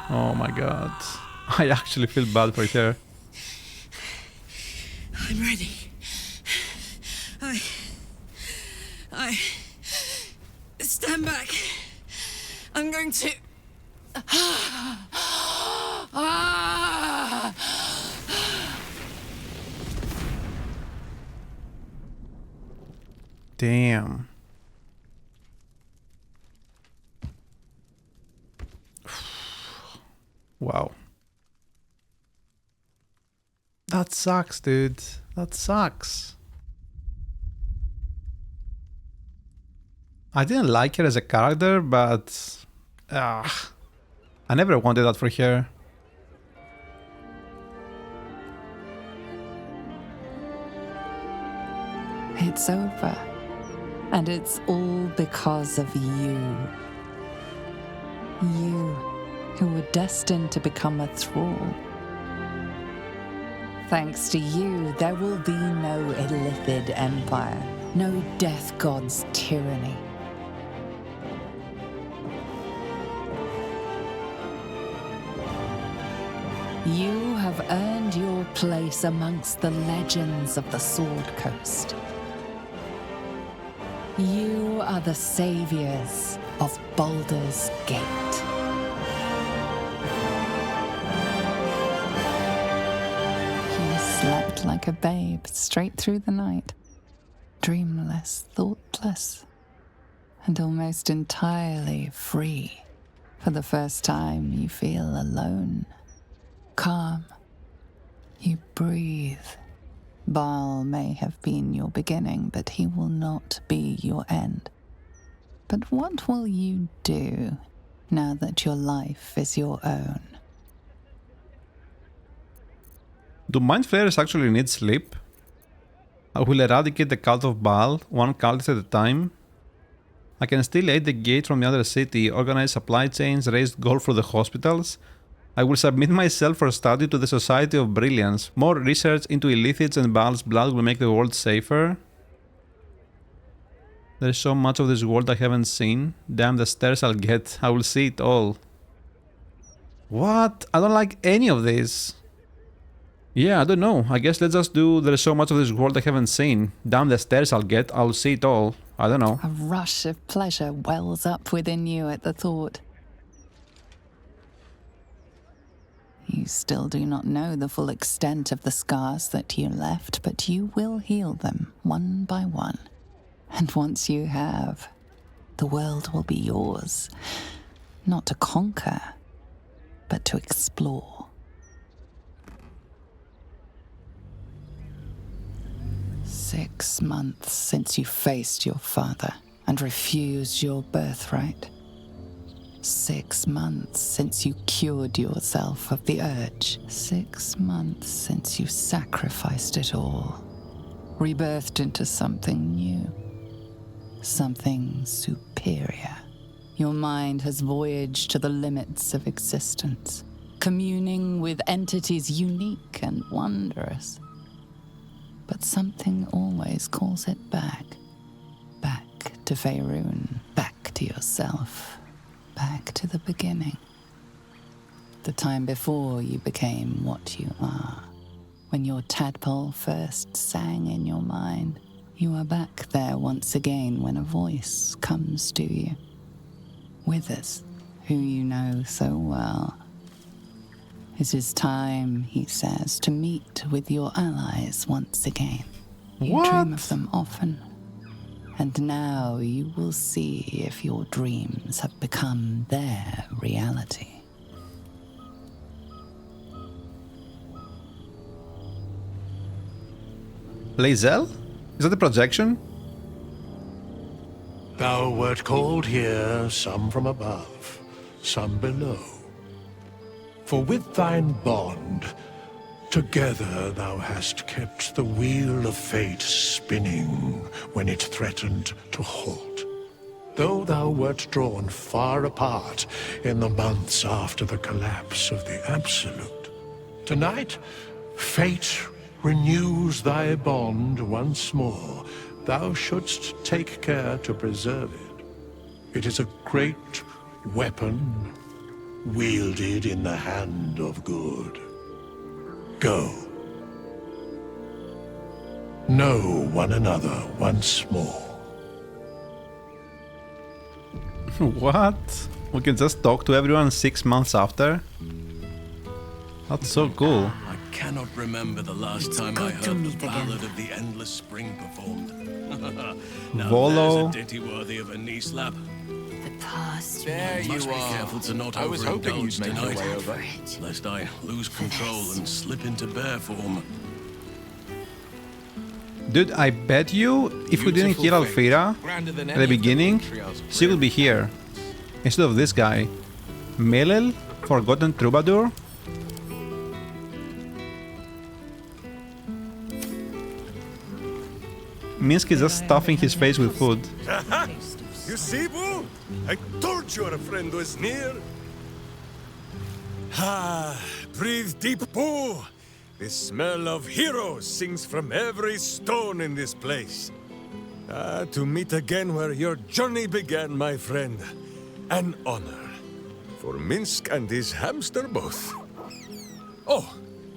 Oh my god. I actually feel bad for her. I'm ready. I... Stand back. I'm going to... Damn. Wow. That sucks, dude. That sucks. I didn't like her as a character, but... I never wanted that for her. It's over. And it's all because of you. You, who were destined to become a thrall. Thanks to you, there will be no Illithid empire, no death god's tyranny. You have earned your place amongst the legends of the Sword Coast. You are the saviors of Baldur's Gate. You slept like a babe straight through the night, dreamless, thoughtless, and almost entirely free. For the first time, you feel alone, calm. You breathe. Baal may have been your beginning, but he will not be your end. But what will you do now that your life is your own? Do mind flayers actually need sleep? I will eradicate the cult of Baal, one cult at a time. I can still aid the gate from the other city, organize supply chains, raise gold for the hospitals. I will submit myself for study to the Society of Brilliance. More research into Illithids and Baal's blood will make the world safer. There's so much of this world I haven't seen. Damn the stairs I'll get. I will see it all. What? I don't like any of this. Yeah, I don't know. I guess let's just do there's so much of this world I haven't seen. Down the stairs I'll get. I'll see it all. I don't know. A rush of pleasure wells up within you at the thought. You still do not know the full extent of the scars that you left, but you will heal them one by one. And once you have, the world will be yours. Not to conquer, but to explore. "6 months since you faced your father and refused your birthright. 6 months since you cured yourself of the urge. 6 months since you sacrificed it all, rebirthed into something new, something superior. Your mind has voyaged to the limits of existence, communing with entities unique and wondrous. But something always calls it back. Back to Faerun, back to yourself, back to the beginning. The time before you became what you are. When your tadpole first sang in your mind, you are back there once again when a voice comes to you. Withers, who you know so well. It is time, he says, to meet with your allies once again. You dream of them often. And now you will see if your dreams have become their reality. Lae'zel? Is that a projection? Thou wert called here, some from above, some below. For with thine bond, together thou hast kept the wheel of fate spinning when it threatened to halt. Though thou wert drawn far apart in the months after the collapse of the Absolute, tonight fate renews thy bond once more. Thou shouldst take care to preserve it. It is a great weapon, wielded in the hand of good. Go. Know one another once more. What? We can just talk to everyone 6 months after? That's so cool. I cannot remember the last time I heard the ballad of the Endless Spring performed. Now Volo. there's a ditty worthy of a knee slap. The past. There you must be careful to not I was hoping you'd overindulge make your tonight, way over. lest I lose control and slip into bear form. Dude, I bet you if we didn't kill Alfira at the beginning, she would be here. Instead of this guy. Melel? Forgotten Troubadour? Minsk is just stuffing his face with food. You see, Boo? I told you our friend was near. Ah, breathe deep, Boo. The smell of heroes sings from every stone in this place. Ah, to meet again where your journey began, my friend. An honor. For Minsk and his hamster both. Oh,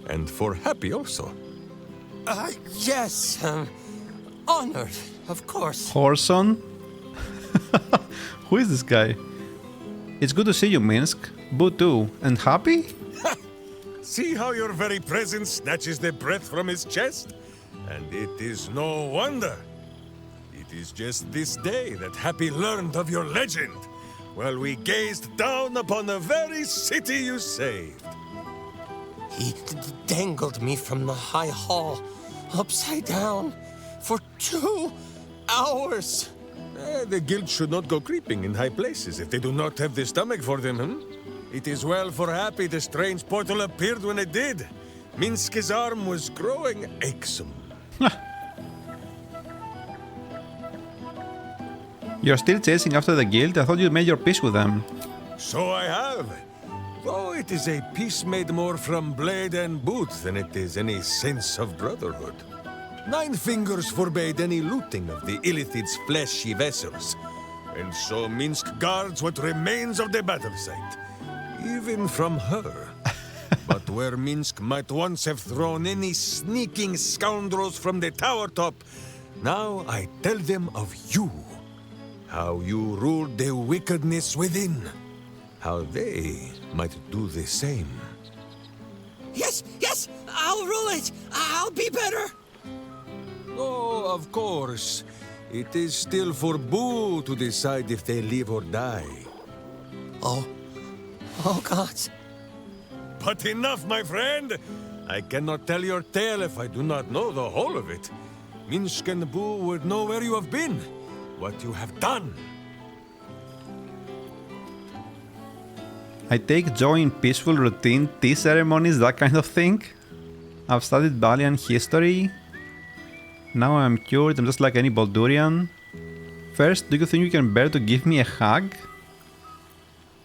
and for Happy also. Yes, honored, of course. Horson? Who is this guy? It's good to see you, Minsk. Boo too. And Happy? See how your very presence snatches the breath from his chest? And it is no wonder. It is just this day that Happy learned of your legend, while we gazed down upon the very city you saved. He dangled me from the high hall, upside down, for 2 hours. The guild should not go creeping in high places if they do not have the stomach for them, It is well for Happy the strange portal appeared when it did. Minsk's arm was growing achesome. You're still chasing after the guild? I thought you made your peace with them. So I have. Though it is a peace made more from blade and boot than it is any sense of brotherhood. Nine Fingers forbade any looting of the Illithid's fleshy vessels, and so Minsk guards what remains of the battle site, even from her. But where Minsk might once have thrown any sneaking scoundrels from the tower top, now I tell them of you. How you ruled the wickedness within. How they might do the same. Yes, yes, I'll rule it. I'll be better. Oh, of course. It is still for Boo to decide if they live or die. Oh gods. But enough, my friend! I cannot tell your tale if I do not know the whole of it. Minsk and Boo would know where you have been, what you have done. I take joy in peaceful routine tea ceremonies, that kind of thing. I've studied Balian history. Now I'm cured, I'm just like any Baldurian. First, do you think you can bear to give me a hug?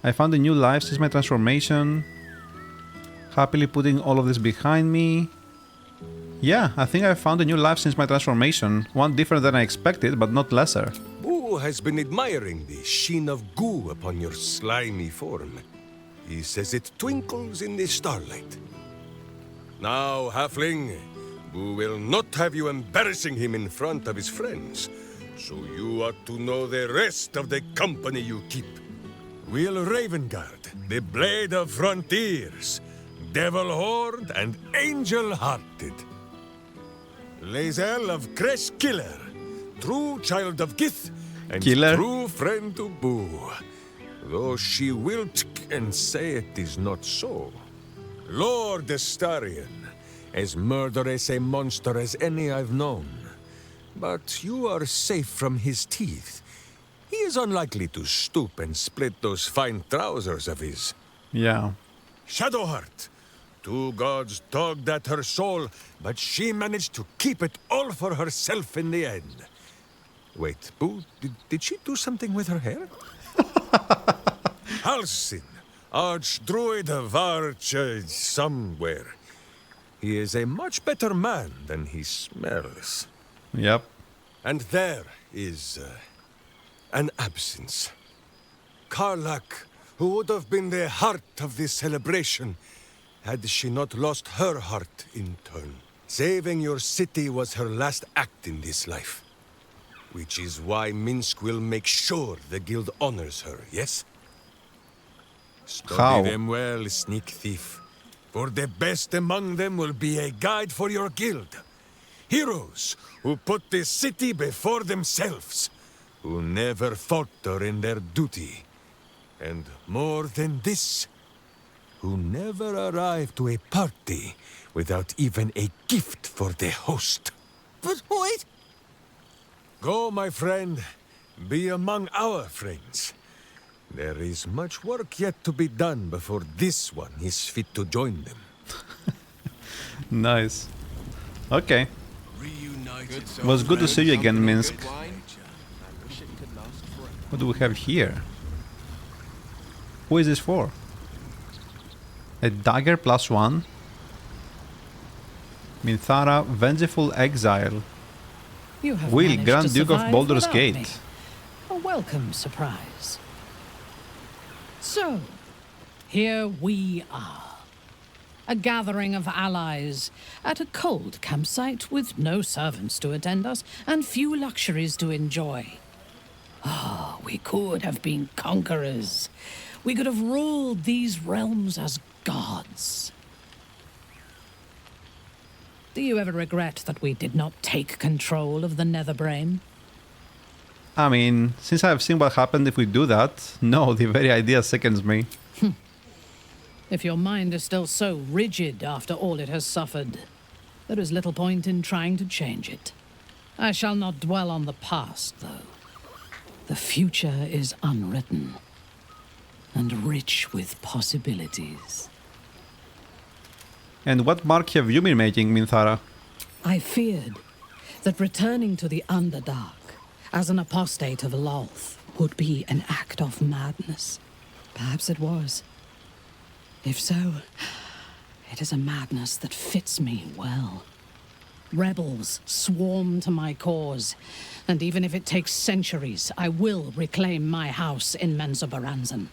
I found a new life since my transformation. Happily putting all of this behind me. Yeah, I think I found a new life since my transformation. One different than I expected, but not lesser. Boo has been admiring the sheen of goo upon your slimy form. He says it twinkles in the starlight. Now, halfling, Boo will not have you embarrassing him in front of his friends, so you ought to know the rest of the company you keep. Will Ravengard, the Blade of Frontiers, Devil Horde, and Angel Hearted. Lae'zel of Kresh Killer, true child of Gith, and true friend to Boo. Though she will and say it is not so. Lord Astarion, as murderous a monster as any I've known. But you are safe from his teeth. He is unlikely to stoop and split those fine trousers of his. Yeah. Shadowheart. Two gods tugged at her soul, but she managed to keep it all for herself in the end. Wait, Boo, did she do something with her hair? Halsin, Archdruid of Arch... somewhere. He is a much better man than he smells. Yep. And there is... an absence. Karlach, who would have been the heart of this celebration, had she not lost her heart in turn. Saving your city was her last act in this life. Which is why Minsk will make sure the guild honors her, yes? Study them well, sneak thief. For the best among them will be a guide for your guild. Heroes who put the city before themselves. Who never falter in their duty. And more than this, who never arrive to a party without even a gift for the host. But wait! Go, my friend. Be among our friends. There is much work yet to be done before this one is fit to join them. Nice. Okay. It was good to see you again, Minsk. What do we have here? Who is this for? A dagger +1. Minthara, Vengeful Exile. You have Will, managed Grand to Duke of survive Baldur's without Gate. me. A welcome surprise. So, here we are. A gathering of allies at a cold campsite with no servants to attend us and few luxuries to enjoy. Ah, we could have been conquerors. We could have ruled these realms as gods. Do you ever regret that we did not take control of the Netherbrain? I mean, since I've seen what happened if we do that, no, the very idea sickens me. If your mind is still so rigid after all it has suffered, there is little point in trying to change it. I shall not dwell on the past, though. The future is unwritten and rich with possibilities. And what mark have you been making, Minthara? I feared that returning to the Underdark as an apostate of Lolth would be an act of madness. Perhaps it was. If so, it is a madness that fits me well. Rebels swarm to my cause, and even if it takes centuries, I will reclaim my house in Menzoberranzan.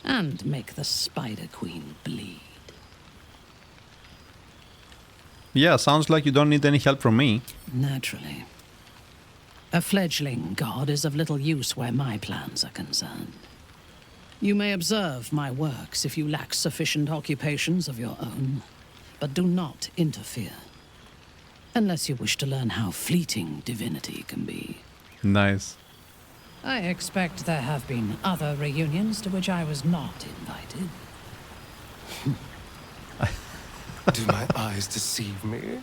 And make the Spider Queen bleed. Yeah, sounds like you don't need any help from me. Naturally. A fledgling god is of little use where my plans are concerned. You may observe my works if you lack sufficient occupations of your own, but do not interfere. Unless you wish to learn how fleeting divinity can be. Nice. I expect there have been other reunions to which I was not invited. Do my eyes deceive me?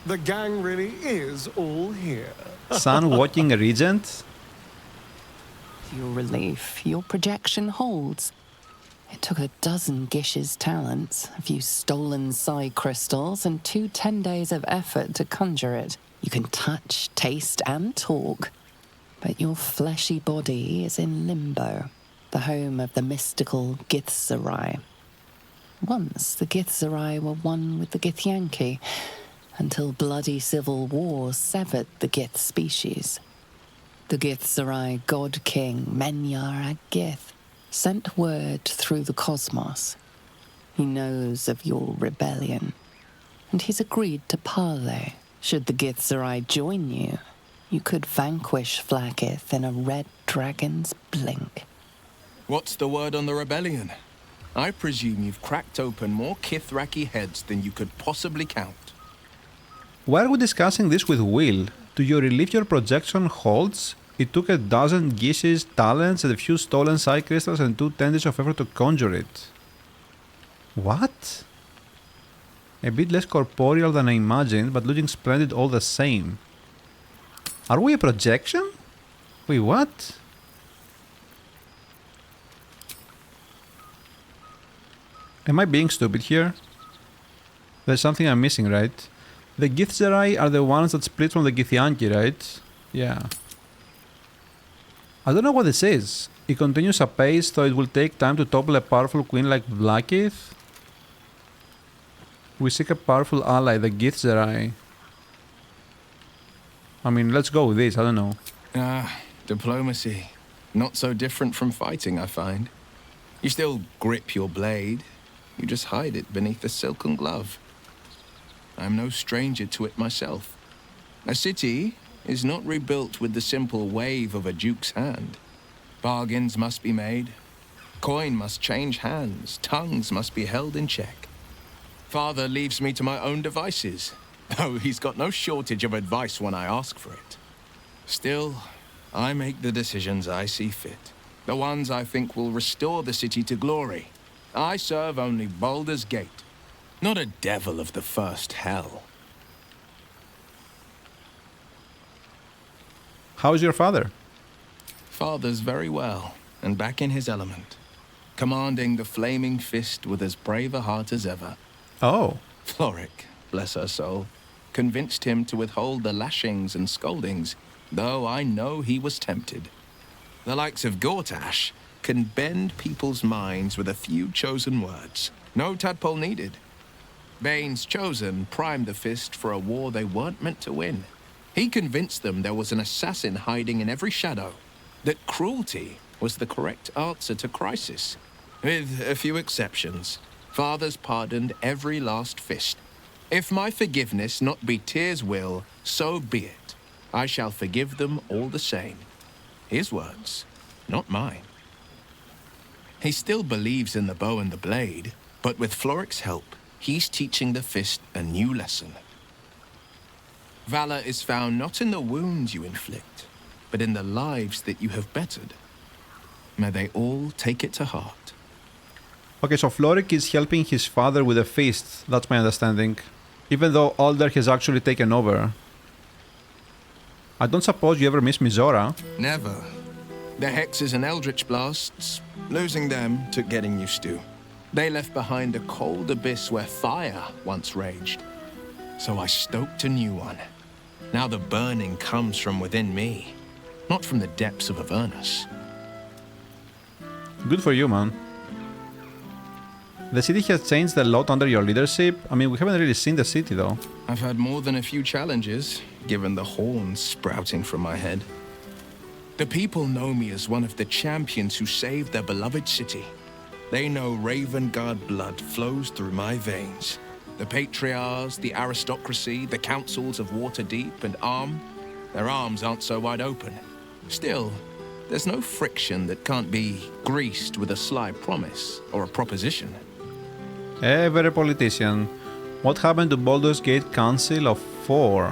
The gang really is all here. Sun walking a regent? To your relief, your projection holds. It took 12 Gish's talents, a few stolen psi crystals, and 10 days of effort to conjure it. You can touch, taste, and talk. But your fleshy body is in limbo, the home of the mystical Githzerai. Once the Githzerai were one with the Githyanki, until bloody civil war severed the Gith species. The Githzerai god king Menyar Ag-Gith sent word through the cosmos. He knows of your rebellion, and he's agreed to parley. Should the Githzerai join you, you could vanquish Vlaakith in a red dragon's blink. What's the word on the rebellion? I presume you've cracked open more Kithraki heads than you could possibly count. Why are we discussing this with Will? To your relief, your projection holds? It took 12 Gish's talents and a few stolen psi crystals and 10 days of effort to conjure it. What? A bit less corporeal than I imagined, but looking splendid all the same. Are we a projection? Wait, what? Am I being stupid here? There's something I'm missing, right? The Githzerai are the ones that split from the Githyanki, right? Yeah. I don't know what this is. It continues apace, so it will take time to topple a powerful queen like Vlaakith. We seek a powerful ally, the Githzerai. I mean, let's go with this, I don't know. Diplomacy. Not so different from fighting, I find. You still grip your blade. You just hide it beneath a silken glove. I'm no stranger to it myself. A city is not rebuilt with the simple wave of a duke's hand. Bargains must be made. Coin must change hands. Tongues must be held in check. Father leaves me to my own devices, though he's got no shortage of advice when I ask for it. Still, I make the decisions I see fit. The ones I think will restore the city to glory. I serve only Baldur's Gate, not a devil of the first hell. How's your father? Father's very well, and back in his element. Commanding the Flaming Fist with as brave a heart as ever. Oh. Floric, bless her soul, convinced him to withhold the lashings and scoldings, though I know he was tempted. The likes of Gortash can bend people's minds with a few chosen words. No tadpole needed. Bane's Chosen primed the Fist for a war they weren't meant to win. He convinced them there was an assassin hiding in every shadow, that cruelty was the correct answer to crisis. With a few exceptions, Father's pardoned every last fist. If my forgiveness not be Tyr's will, so be it. I shall forgive them all the same. His words, not mine. He still believes in the bow and the blade, but with Floric's help, he's teaching the Fist a new lesson. Valor is found not in the wounds you inflict, but in the lives that you have bettered. May they all take it to heart. Okay, so Floric is helping his father with a fist, that's my understanding. Even though Alder has actually taken over. I don't suppose you ever miss Mizora? Never. The hexes and eldritch blasts, losing them took getting used to. They left behind a cold abyss where fire once raged. So I stoked a new one. Now the burning comes from within me, not from the depths of Avernus. Good for you, man. The city has changed a lot under your leadership. I mean, we haven't really seen the city, though. I've had more than a few challenges, given the horns sprouting from my head. The people know me as one of the champions who saved their beloved city. They know Ravengard blood flows through my veins. The patriarchs, the aristocracy, the councils of Waterdeep and Arm, their arms aren't so wide open. Still, there's no friction that can't be greased with a sly promise or a proposition. Every politician. What happened to Baldur's Gate Council of 4?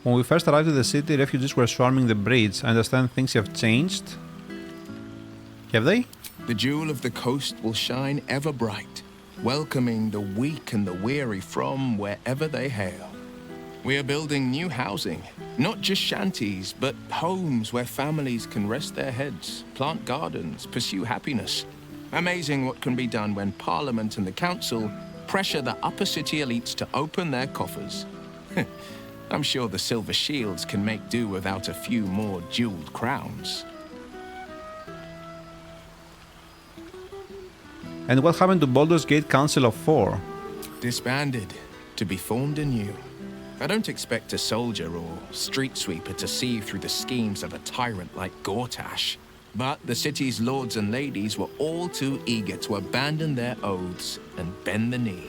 When we first arrived at the city, refugees were swarming the bridge. I understand things have changed. Have they? The jewel of the coast will shine ever bright, welcoming the weak and the weary from wherever they hail. We are building new housing, not just shanties, but homes where families can rest their heads, plant gardens, pursue happiness. Amazing what can be done when Parliament and the Council pressure the upper city elites to open their coffers. I'm sure the Silver Shields can make do without a few more jeweled crowns. And what happened to Baldur's Gate Council of 4? Disbanded, to be formed anew. I don't expect a soldier or street sweeper to see through the schemes of a tyrant like Gortash. But the city's lords and ladies were all too eager to abandon their oaths and bend the knee.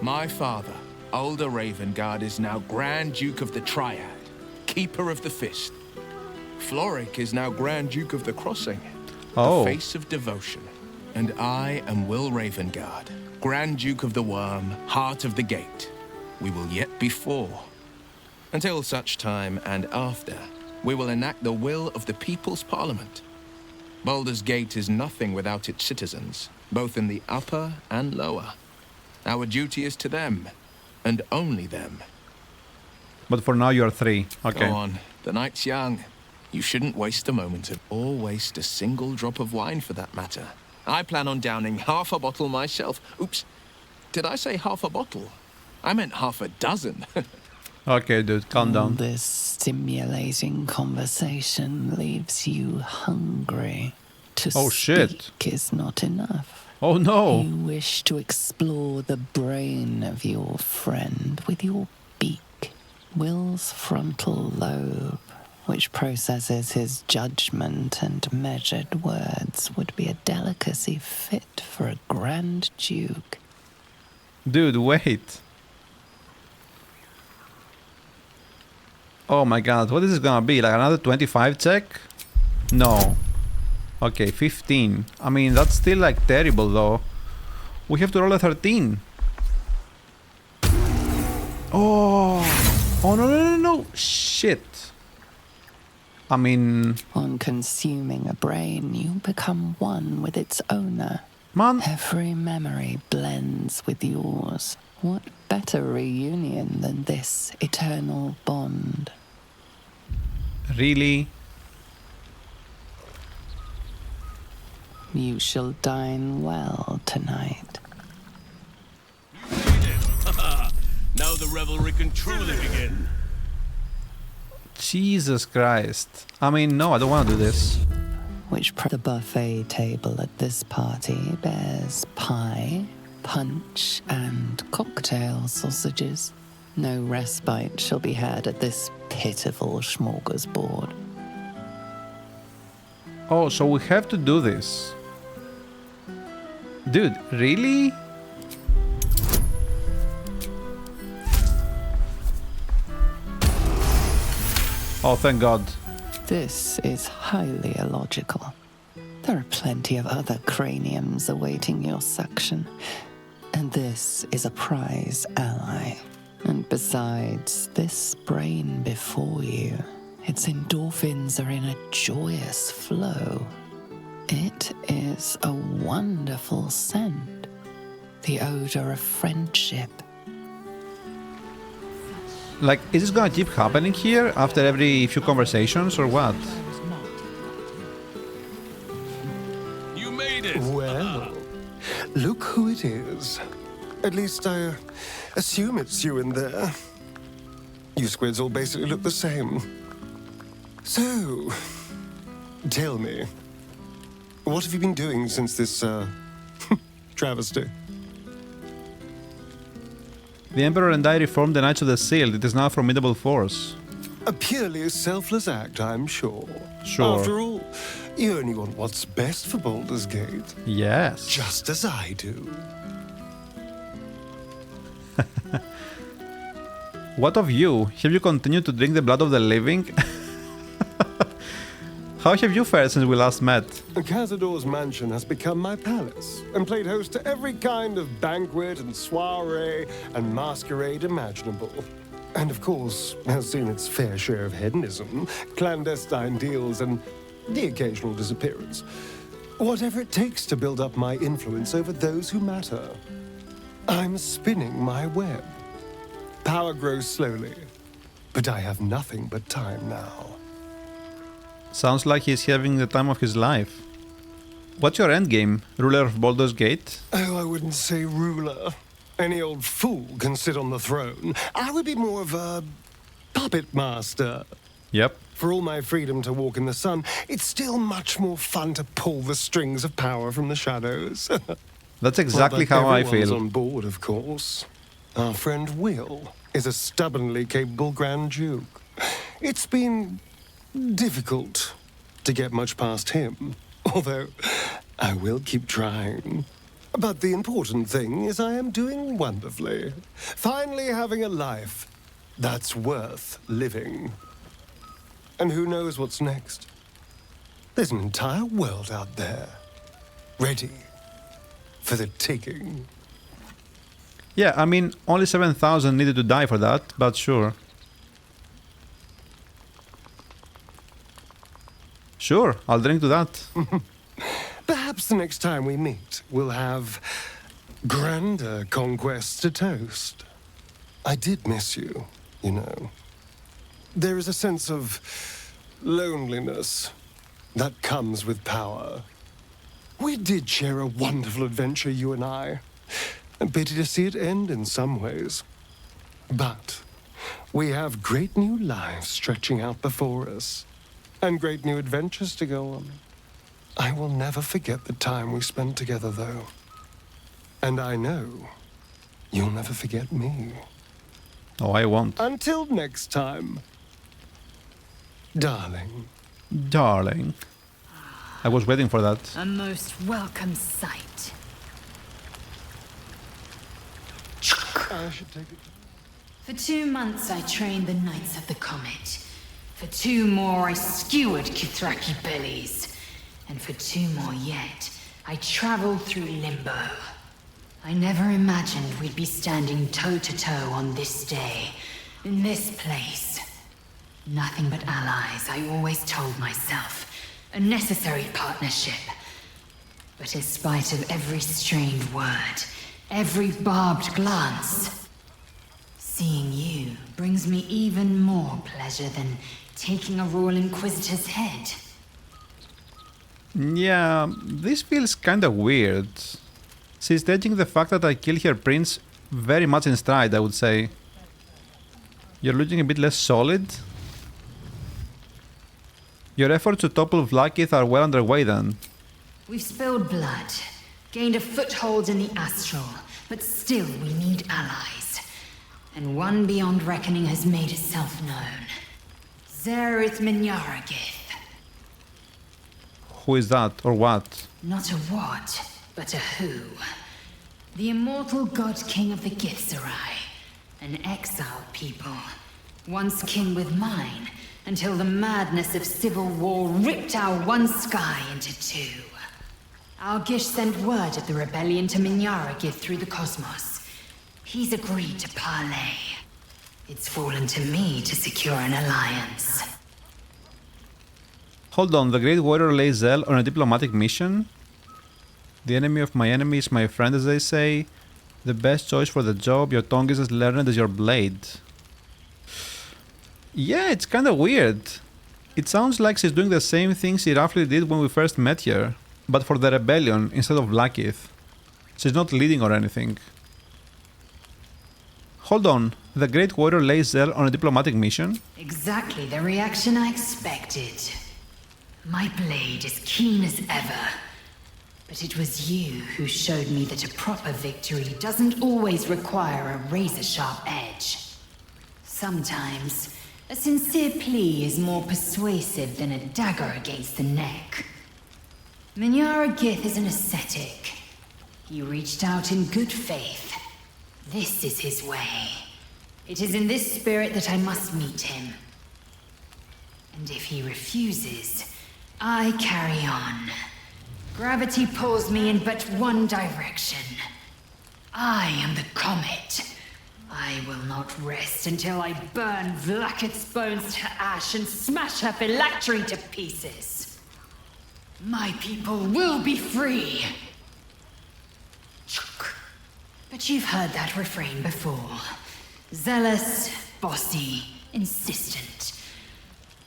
My father, Older Ravengard, is now Grand Duke of the Triad, Keeper of the Fist. Floric is now Grand Duke of the Crossing, the face of devotion. And I am Will Ravengard, Grand Duke of the Worm, Heart of the Gate. We will yet be 4. Until such time and after, we will enact the will of the People's Parliament. Baldur's Gate is nothing without its citizens, both in the upper and lower. Our duty is to them, and only them. But for now you are 3. Okay. Go on, the night's young. You shouldn't waste a moment, or waste a single drop of wine for that matter. I plan on downing half a bottle myself. Oops, did I say half a bottle? I meant half a dozen. Okay, dude, calm down. This stimulating conversation leaves you hungry. To speak is not enough. Oh no! You wish to explore the brain of your friend with your beak. Will's frontal lobe, which processes his judgment and measured words, would be a delicacy fit for a Grand Duke. Dude, wait. Oh my god, what is this gonna be? Like another 25 check? No. Okay, 15. I mean, that's still like terrible though. We have to roll a 13. Oh! Oh no. Shit. I mean... On consuming a brain, you become one with its owner. Man. Every memory blends with yours. What better reunion than this eternal bond? Really? You shall dine well tonight. Now the revelry can truly begin. Jesus Christ. I mean, no, I don't want to do this. The buffet table at this party bears pie, punch, and cocktail sausages. No respite shall be had at this pitiful smorgasbord. Oh, so we have to do this. Dude, really? Oh, thank God. This is highly illogical. There are plenty of other craniums awaiting your suction. And this is a prize ally. And besides, this brain before you, its endorphins are in a joyous flow. It is a wonderful scent. The odor of friendship. Like, is this gonna keep happening here after every few conversations or what? You made it! Well, Look who it is. At least I assume it's you in there. You squids all basically look the same. So, tell me, what have you been doing since this, travesty? The Emperor and I reformed the Knights of the Shield. It is now a formidable force. A purely selfless act, I'm sure. Sure. After all, you only want what's best for Baldur's Gate. Yes. Just as I do. What of you? Have you continued to drink the blood of the living? How have you fared since we last met? Cazador's mansion has become my palace and played host to every kind of banquet and soiree and masquerade imaginable. And of course, has seen its fair share of hedonism, clandestine deals, and the occasional disappearance. Whatever it takes to build up my influence over those who matter. I'm spinning my web. Power grows slowly, but I have nothing but time now. Sounds like he's having the time of his life. What's your endgame, ruler of Baldur's Gate? Oh, I wouldn't say ruler. Any old fool can sit on the throne. I would be more of a puppet master. Yep. For all my freedom to walk in the sun, it's still much more fun to pull the strings of power from the shadows. That's exactly how I Everyone's feel. on board, of course. Our friend Will is a stubbornly capable Grand Duke. It's been difficult to get much past him, although I will keep trying. But the important thing is I am doing wonderfully. Finally having a life that's worth living. And who knows what's next? There's an entire world out there, ready for the taking. Yeah, I mean, only 7,000 needed to die for that, but sure. Sure, I'll drink to that. Perhaps the next time we meet, we'll have grander conquests to toast. I did miss you, you know. There is a sense of loneliness that comes with power. We did share a wonderful adventure, you and I. A pity to see it end in some ways. But we have great new lives stretching out before us, and great new adventures to go on. I will never forget the time we spent together, though. And I know you'll never forget me. Oh, I won't. Until next time, darling. Darling. I was waiting for that. A most welcome sight. I should take it. For 2 months I trained the Knights of the Comet. For 2 more I skewered Kithraki bellies. And for 2 more yet, I traveled through Limbo. I never imagined we'd be standing toe-to-toe on this day, in this place. Nothing but allies, I always told myself. A necessary partnership. But in spite of every strained word, every barbed glance, seeing you brings me even more pleasure than taking a Royal Inquisitor's head. Yeah, this feels kinda weird. She's taking the fact that I killed her prince very much in stride, I would say. You're looking a bit less solid? Your efforts to topple Vlaakith are well underway then. We've spilled blood, gained a foothold in the astral, but still we need allies. And one beyond reckoning has made itself known. Zerith Minyaragith. Who is that, or what? Not a what, but a who. The immortal god king of the Githzerai. An exiled people. Once kin with mine, until the madness of civil war ripped our one sky into 2. Algish sent word of the rebellion to Minyaragith through the cosmos. He's agreed to parley. It's fallen to me to secure an alliance. Hold on, the Great Warrior Lae'zel on a diplomatic mission? The enemy of my enemy is my friend, as they say. The best choice for the job, your tongue is as learned as your blade. Yeah, it's kinda weird. It sounds like she's doing the same thing she roughly did when we first met her, but for the rebellion instead of Vlaakith. She's not leading or anything. Hold on, the Great Warrior lays there on a diplomatic mission? Exactly the reaction I expected. My blade is keen as ever. But it was you who showed me that a proper victory doesn't always require a razor-sharp edge. Sometimes, a sincere plea is more persuasive than a dagger against the neck. Minyara Gith is an ascetic. He reached out in good faith. This is his way. It is in this spirit that I must meet him. And if he refuses, I carry on. Gravity pulls me in but one direction. I am the comet. I will not rest until I burn Vlaakith's bones to ash and smash her phylactery to pieces. My people will be free. But you've heard that refrain before. Zealous, bossy, insistent.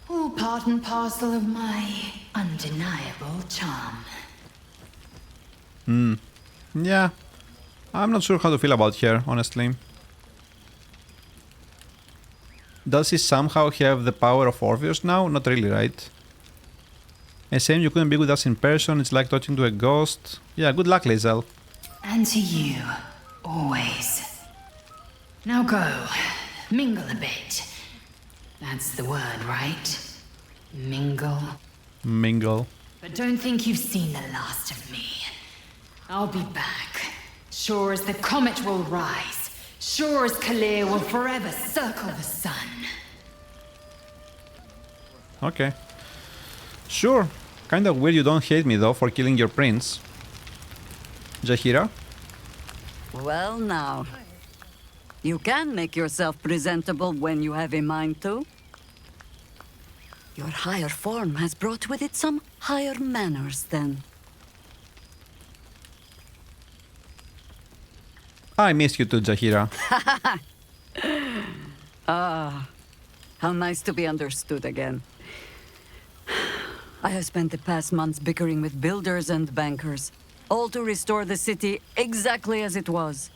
All part and parcel of my undeniable charm. Yeah. I'm not sure how to feel about her, honestly. Does he somehow have the power of Orpheus now? Not really, right? And same, you couldn't be with us in person, it's like talking to a ghost. Yeah, good luck, Lae'zel. And to you, always. Now go, mingle a bit. That's the word, right? Mingle. Mingle. But don't think you've seen the last of me. I'll be back. Sure as the comet will rise. Sure as Kalir will forever circle the sun. Okay. Sure. Kinda weird you don't hate me though for killing your prince. Jaheira? Well now. You can make yourself presentable when you have a mind to. Your higher form has brought with it some higher manners then. I miss you too, Jaheira. Ah, how nice to be understood again. I have spent the past months bickering with builders and bankers, all to restore the city exactly as it was.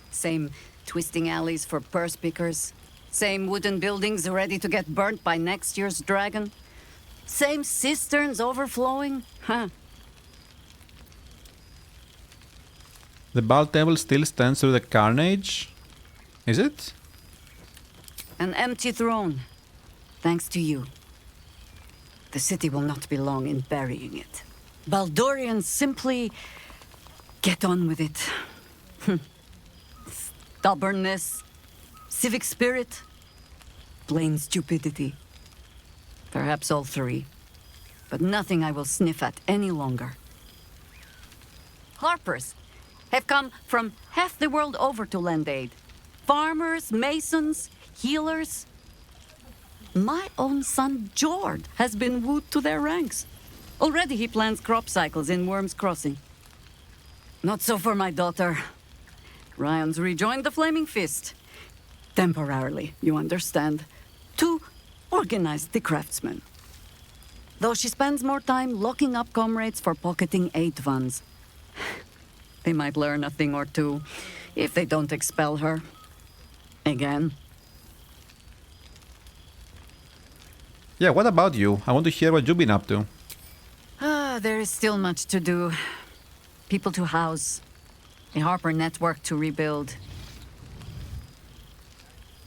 Same twisting alleys for purse pickers, same wooden buildings ready to get burnt by next year's dragon, same cisterns overflowing, The Bal Temple still stands through the carnage? Is it? An empty throne, thanks to you. The city will not be long in burying it. Baldurians simply get on with it. Stubbornness, civic spirit, plain stupidity. Perhaps all three, but nothing I will sniff at any longer. Harpers have come from half the world over to lend aid. Farmers, masons, healers. My own son, Jord, has been wooed to their ranks. Already he plans crop cycles in Worm's Crossing. Not so for my daughter. Ryan's rejoined the Flaming Fist. Temporarily, you understand. To organize the craftsmen. Though she spends more time locking up comrades for pocketing aid funds. They might learn a thing or two, if they don't expel her. Again. Yeah, what about you? I want to hear what you've been up to. There is still much to do. People to house. A Harper network to rebuild.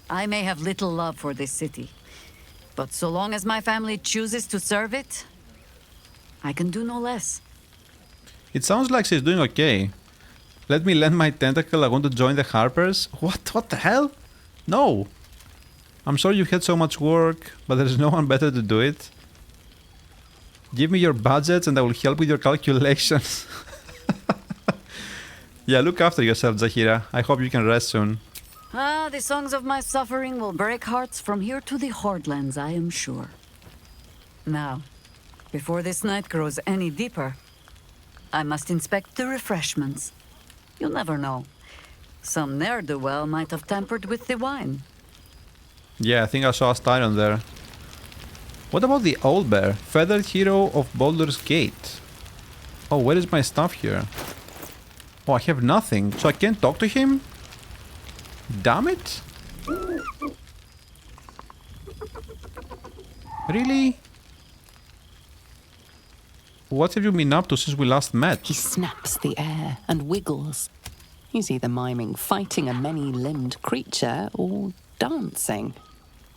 I may have little love for this city, but so long as my family chooses to serve it, I can do no less. It sounds like she's doing okay. Let me lend my tentacle, I want to join the Harpers? What the hell? No! I'm sure you had so much work, but there's no one better to do it. Give me your budgets and I will help with your calculations. Yeah, look after yourself, Jaheira. I hope you can rest soon. The songs of my suffering will break hearts from here to the Hordlands, I am sure. Now, before this night grows any deeper, I must inspect the refreshments. You'll never know. Some ne'er-do-well might have tampered with the wine. Yeah, I think I saw a Styron there. What about the old bear? Feathered hero of Baldur's Gate. Oh, where is my stuff here? Oh, I have nothing, so I can't talk to him? Damn it! Really? What have you been up to since we last met? He snaps the air and wiggles. He's either miming fighting a many-limbed creature or dancing.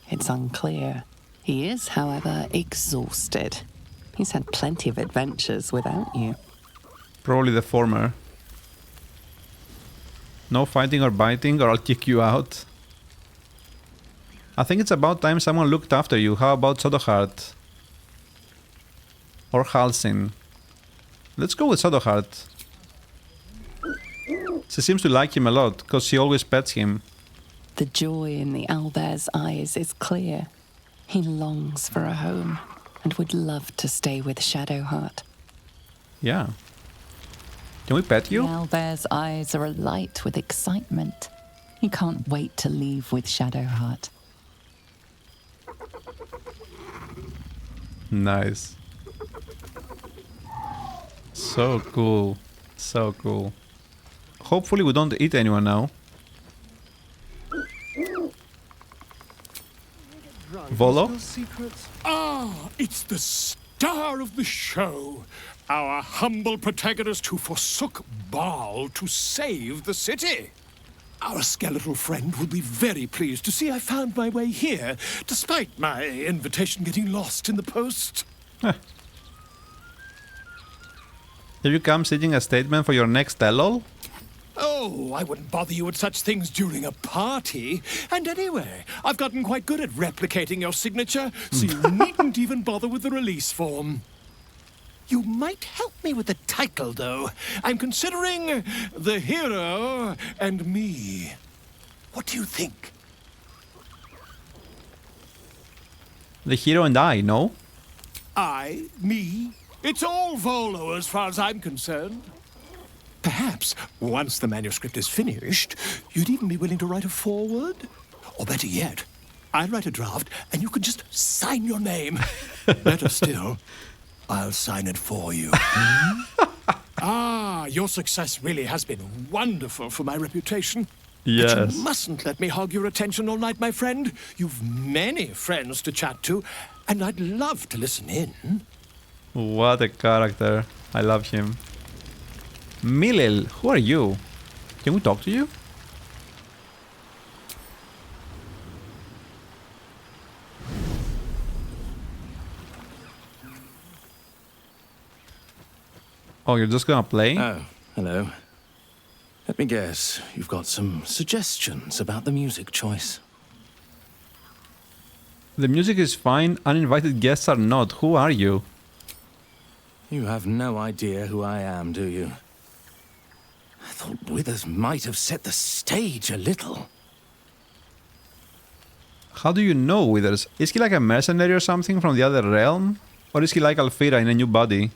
It's unclear. He is, however, exhausted. He's had plenty of adventures without you. Probably the former. No fighting or biting, or I'll kick you out. I think it's about time someone looked after you. How about Shadowheart? Or Halsin? Let's go with Shadowheart. She seems to like him a lot, because she always pets him. The joy in the owlbear's eyes is clear. He longs for a home, and would love to stay with Shadowheart. Yeah. Can we pet you? The owlbear's eyes are alight with excitement. He can't wait to leave with Shadowheart. Nice. So cool. So cool. Hopefully we don't eat anyone now. Volo? Ah, it's the star of the show. Our humble protagonist who forsook Baal to save the city. Our skeletal friend will be very pleased to see I found my way here, despite my invitation getting lost in the post. Have you come seeking a statement for your next tell-all? Oh, I wouldn't bother you with such things during a party. And anyway, I've gotten quite good at replicating your signature, so you needn't even bother with the release form. You might help me with the title, though. I'm considering The Hero and Me. What do you think? The Hero and I, no? I, me, it's all Volo as far as I'm concerned. Perhaps, once the manuscript is finished, you'd even be willing to write a foreword? Or better yet, I'll write a draft and you can just sign your name. Better still, I'll sign it for you. Ah, your success really has been wonderful for my reputation. Yes. But you mustn't let me hog your attention all night, my friend. You've many friends to chat to, and I'd love to listen in. What a character. I love him. Milil, who are you? Can we talk to you? Oh, you're just gonna play? Oh, hello. Let me guess, you've got some suggestions about the music choice. The music is fine, uninvited guests are not. Who are you? You have no idea who I am, do you? I thought Withers might have set the stage a little. How do you know Withers? Is he like a mercenary or something from the other realm? Or is he like Alfira in a new body?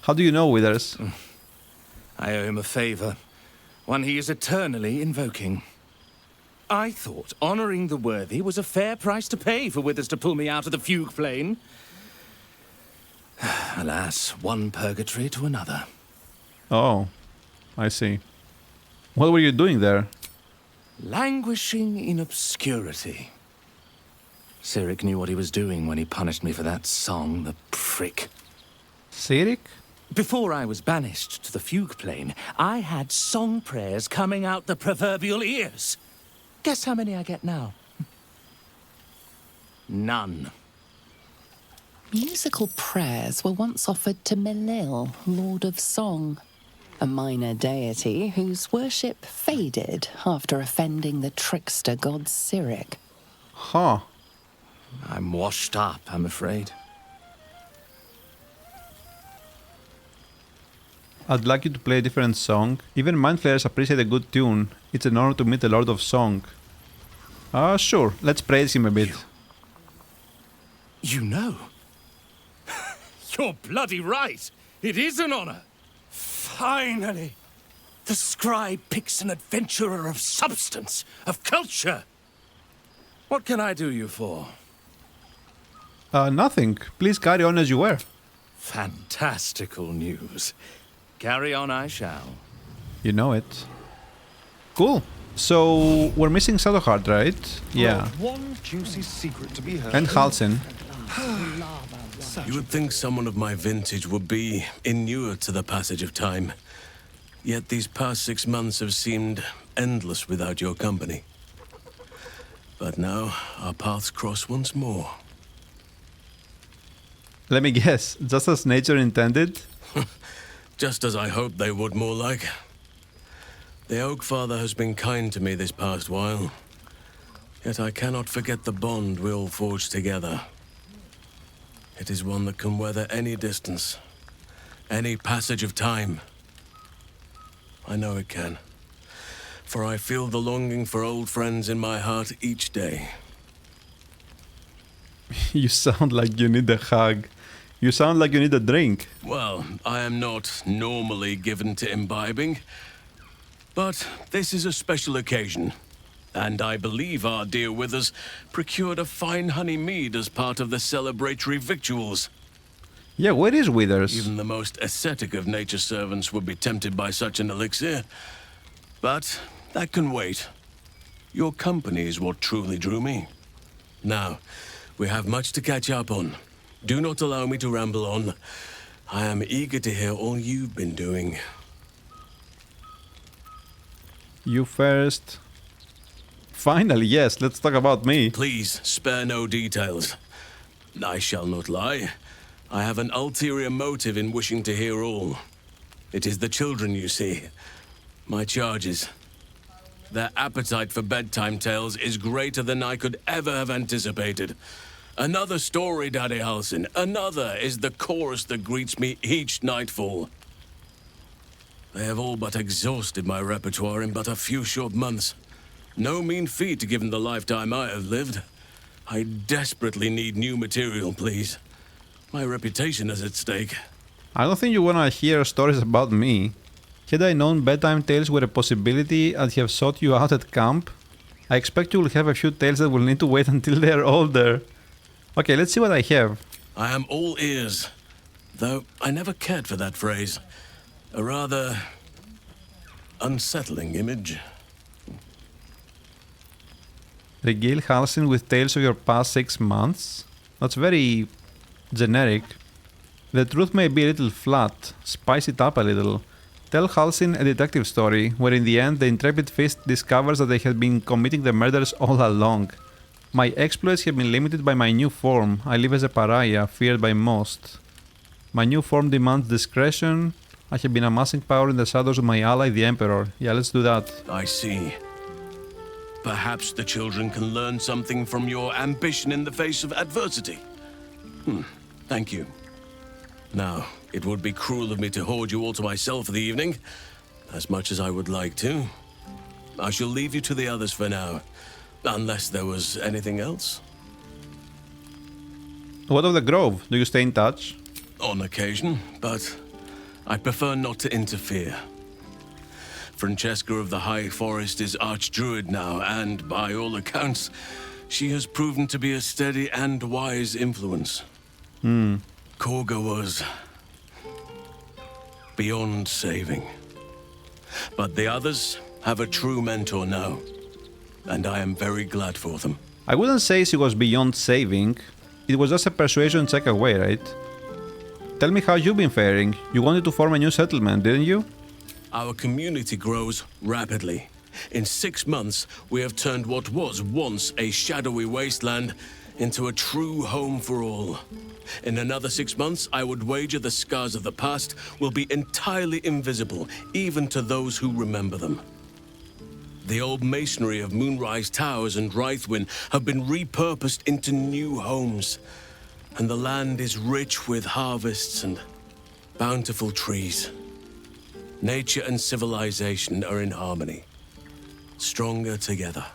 How do you know Withers? I owe him a favor, one he is eternally invoking. I thought honoring the worthy was a fair price to pay for Withers to pull me out of the fugue plane. Alas, one purgatory to another. Oh, I see. What were you doing there? Languishing in obscurity. Cyric knew what he was doing when he punished me for that song, the prick. Cyric? Before I was banished to the fugue plane, I had song prayers coming out the proverbial ears. Guess how many I get now? None. Musical prayers were once offered to Melil, Lord of Song, a minor deity whose worship faded after offending the trickster god Cyric. Huh. I'm washed up, I'm afraid. I'd like you to play a different song. Even mind flayers appreciate a good tune. It's an honor to meet the Lord of Song. Sure, let's praise him a bit. You know? You're bloody right! It is an honor! Finally! The scribe picks an adventurer of substance, of culture! What can I do you for? Nothing. Please carry on as you were. Fantastical news. Carry on I shall. You know it. Cool. So we're missing Shadowheart, right? Yeah. One juicy secret to be heard. And Halsin. You would think someone of my vintage would be inured to the passage of time. Yet these past 6 months have seemed endless without your company. But now our paths cross once more. Let me guess, just as nature intended? Just as I hoped they would, more like. The Oak Father has been kind to me this past while. Yet I cannot forget the bond we all forged together. It is one that can weather any distance, any passage of time. I know it can, for I feel the longing for old friends in my heart each day. You sound like you need a hug. You sound like you need a drink. Well, I am not normally given to imbibing, but this is a special occasion, and I believe our dear Withers procured a fine honey mead as part of the celebratory victuals. Yeah, where is Withers? Even the most ascetic of nature's servants would be tempted by such an elixir. But that can wait. Your company is what truly drew me. Now, we have much to catch up on. Do not allow me to ramble on. I am eager to hear all you've been doing. You first. Finally, yes, let's talk about me. Please, spare no details. I shall not lie. I have an ulterior motive in wishing to hear all. It is the children, you see. My charges. Their appetite for bedtime tales is greater than I could ever have anticipated. Another story, Daddy Halsin. Another is the chorus that greets me each nightfall. They have all but exhausted my repertoire in but a few short months. No mean feat given the lifetime I have lived. I desperately need new material, please. My reputation is at stake. I don't think you wanna hear stories about me. Had I known bedtime tales were a possibility, I'd have sought you out at camp. I expect you will have a few tales that will need to wait until they're older. Okay, let's see what I have. I am all ears. Though I never cared for that phrase. A rather unsettling image. Regale Halsin with tales of your past 6 months? That's very generic. The truth may be a little flat, spice it up a little. Tell Halsin a detective story, where in the end the intrepid Fist discovers that they had been committing the murders all along. My exploits have been limited by my new form. I live as a pariah, feared by most. My new form demands discretion. I have been amassing power in the shadows of my ally, the Emperor. Yeah, let's do that. I see. Perhaps the children can learn something from your ambition in the face of adversity. Thank you. Now, it would be cruel of me to hoard you all to myself for the evening, as much as I would like to. I shall leave you to the others for now, unless there was anything else. What of the Grove? Do you stay in touch? On occasion, but I prefer not to interfere. Francesca of the High Forest is Archdruid now, and by all accounts, she has proven to be a steady and wise influence. Korga was beyond saving. But the others have a true mentor now, and I am very glad for them. I wouldn't say she was beyond saving. It was just a persuasion check away, right? Tell me how you've been faring. You wanted to form a new settlement, didn't you? Our community grows rapidly. In 6 months, we have turned what was once a shadowy wasteland into a true home for all. In another 6 months, I would wager the scars of the past will be entirely invisible, even to those who remember them. The old masonry of Moonrise Towers and Rythwin have been repurposed into new homes, and the land is rich with harvests and bountiful trees. Nature and civilization are in harmony, stronger together.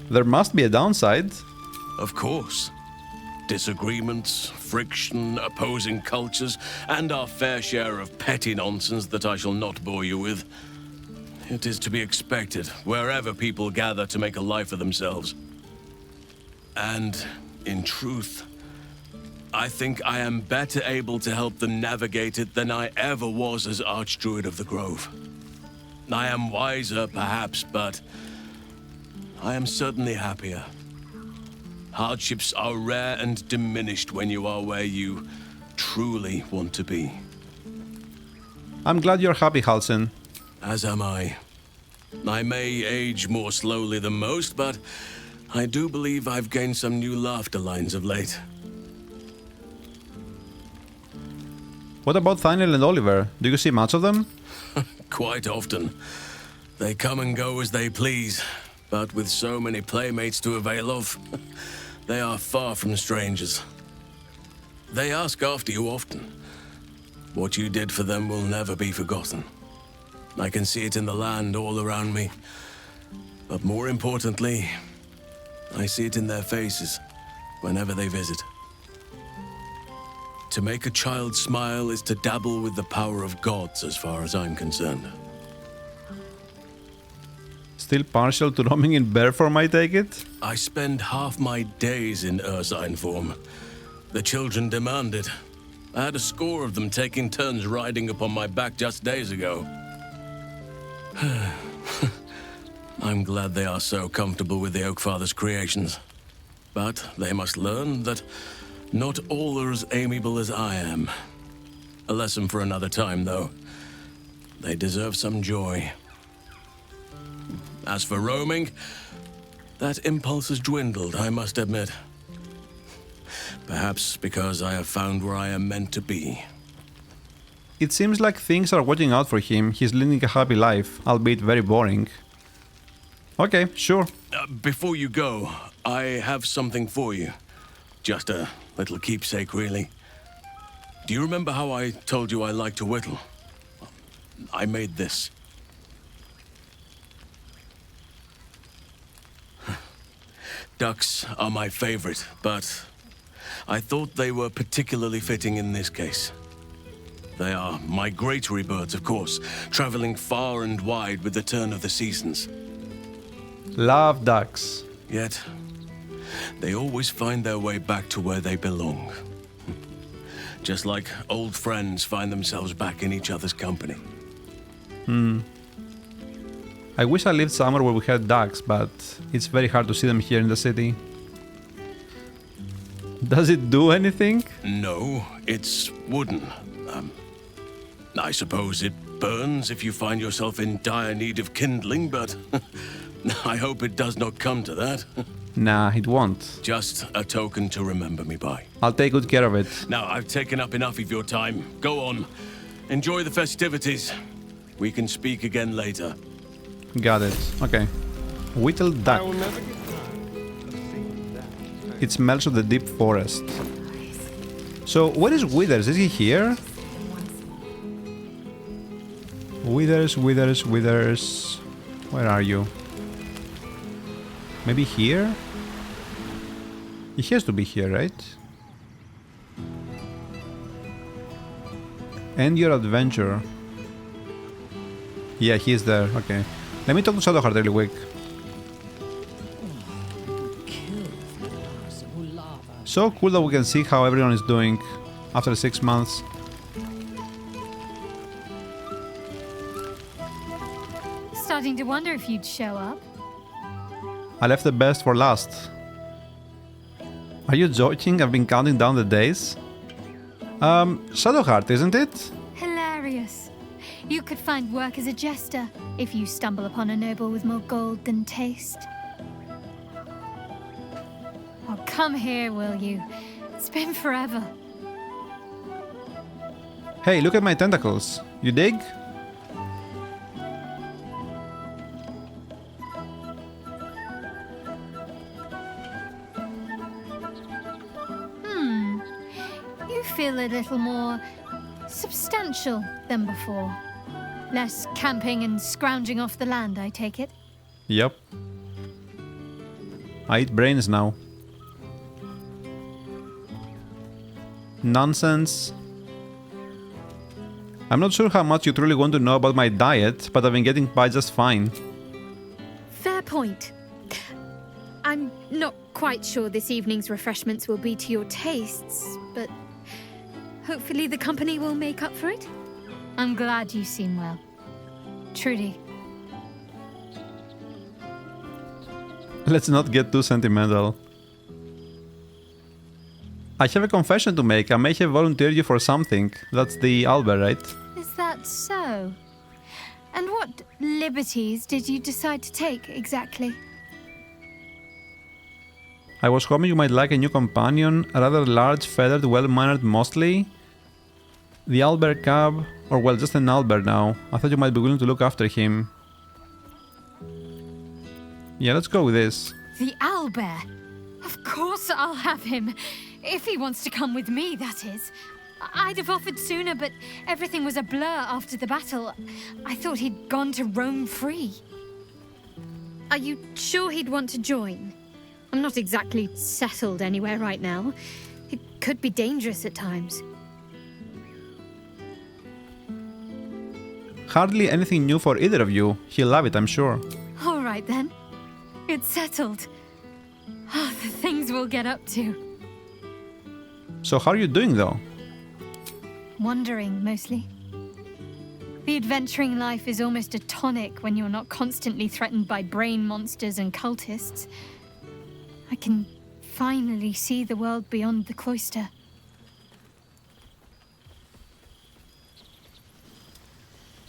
There must be a downside. Of course. Disagreements, friction, opposing cultures, and our fair share of petty nonsense that I shall not bore you with. It is to be expected wherever people gather to make a life for themselves. And, in truth, I think I am better able to help them navigate it than I ever was as Archdruid of the Grove. I am wiser, perhaps, but I am certainly happier. Hardships are rare and diminished when you are where you truly want to be. I'm glad you're happy, Halsin. As am I. I may age more slowly than most, but I do believe I've gained some new laughter lines of late. What about Thaniel and Oliver? Do you see much of them? Quite often. They come and go as they please, but with so many playmates to avail of, they are far from strangers. They ask after you often. What you did for them will never be forgotten. I can see it in the land all around me. But more importantly, I see it in their faces whenever they visit. To make a child smile is to dabble with the power of gods as far as I'm concerned. Still partial to roaming in bear form, I take it? I spend half my days in ursine form. The children demand it. I had a score of them taking turns riding upon my back just days ago. I'm glad they are so comfortable with the Oakfather's creations. But they must learn that not all are as amiable as I am. A lesson for another time, though. They deserve some joy. As for roaming, that impulse has dwindled, I must admit. Perhaps because I have found where I am meant to be. It seems like things are working out for him. He's leading a happy life, albeit very boring. Okay, sure. Before you go, I have something for you. Just a little keepsake, really. Do you remember how I told you I like to whittle? I made this. Ducks are my favorite, but I thought they were particularly fitting in this case. They are migratory birds, of course, traveling far and wide with the turn of the seasons. Love ducks. Yet, they always find their way back to where they belong. Just like old friends find themselves back in each other's company. I wish I lived somewhere where we had ducks, but it's very hard to see them here in the city. Does it do anything? No, it's wooden. I suppose it burns if you find yourself in dire need of kindling, but I hope it does not come to that. Nah, it won't. Just a token to remember me by. I'll take good care of it. Now, I've taken up enough of your time. Go on. Enjoy the festivities. We can speak again later. Got it. Okay. Whittled duck. It smells of the deep forest. So, where is Withers? Is he here? Withers, Withers, Withers. Where are you? Maybe here? He has to be here, right? End your adventure. Yeah, he's there. Okay. Let me talk to Shadowheart really quick. So cool that we can see how everyone is doing after 6 months. Starting to wonder if you'd show up. I left the best for last. Are you joking? I've been counting down the days. Shadowheart, isn't it? Hilarious. You could find work as a jester if you stumble upon a noble with more gold than taste. Oh, come here, will you? It's been forever. Hey, look at my tentacles. You dig? You feel a little more substantial than before. Less camping and scrounging off the land, I take it? Yep. I eat brains now. Nonsense. I'm not sure how much you truly want to know about my diet, but I've been getting by just fine. Fair point. I'm not quite sure this evening's refreshments will be to your tastes, but hopefully the company will make up for it. I'm glad you seem well. Truly. Let's not get too sentimental. I have a confession to make. I may have volunteered you for something. That's the Albert, right? Is that so? And what liberties did you decide to take, exactly? I was hoping you might like a new companion, a rather large, feathered, well-mannered mostly. The Albert cub, or well, just an Albert now. I thought you might be willing to look after him. Yeah, let's go with this. The owlbear? Of course I'll have him. If he wants to come with me, that is. I'd have offered sooner, but everything was a blur after the battle. I thought he'd gone to roam free. Are you sure he'd want to join? I'm not exactly settled anywhere right now. It could be dangerous at times. Hardly anything new for either of you. He'll love it, I'm sure. All right then. It's settled. Oh, the things we'll get up to. So how are you doing though? Wandering, mostly. The adventuring life is almost a tonic when you're not constantly threatened by brain monsters and cultists. I can finally see the world beyond the cloister.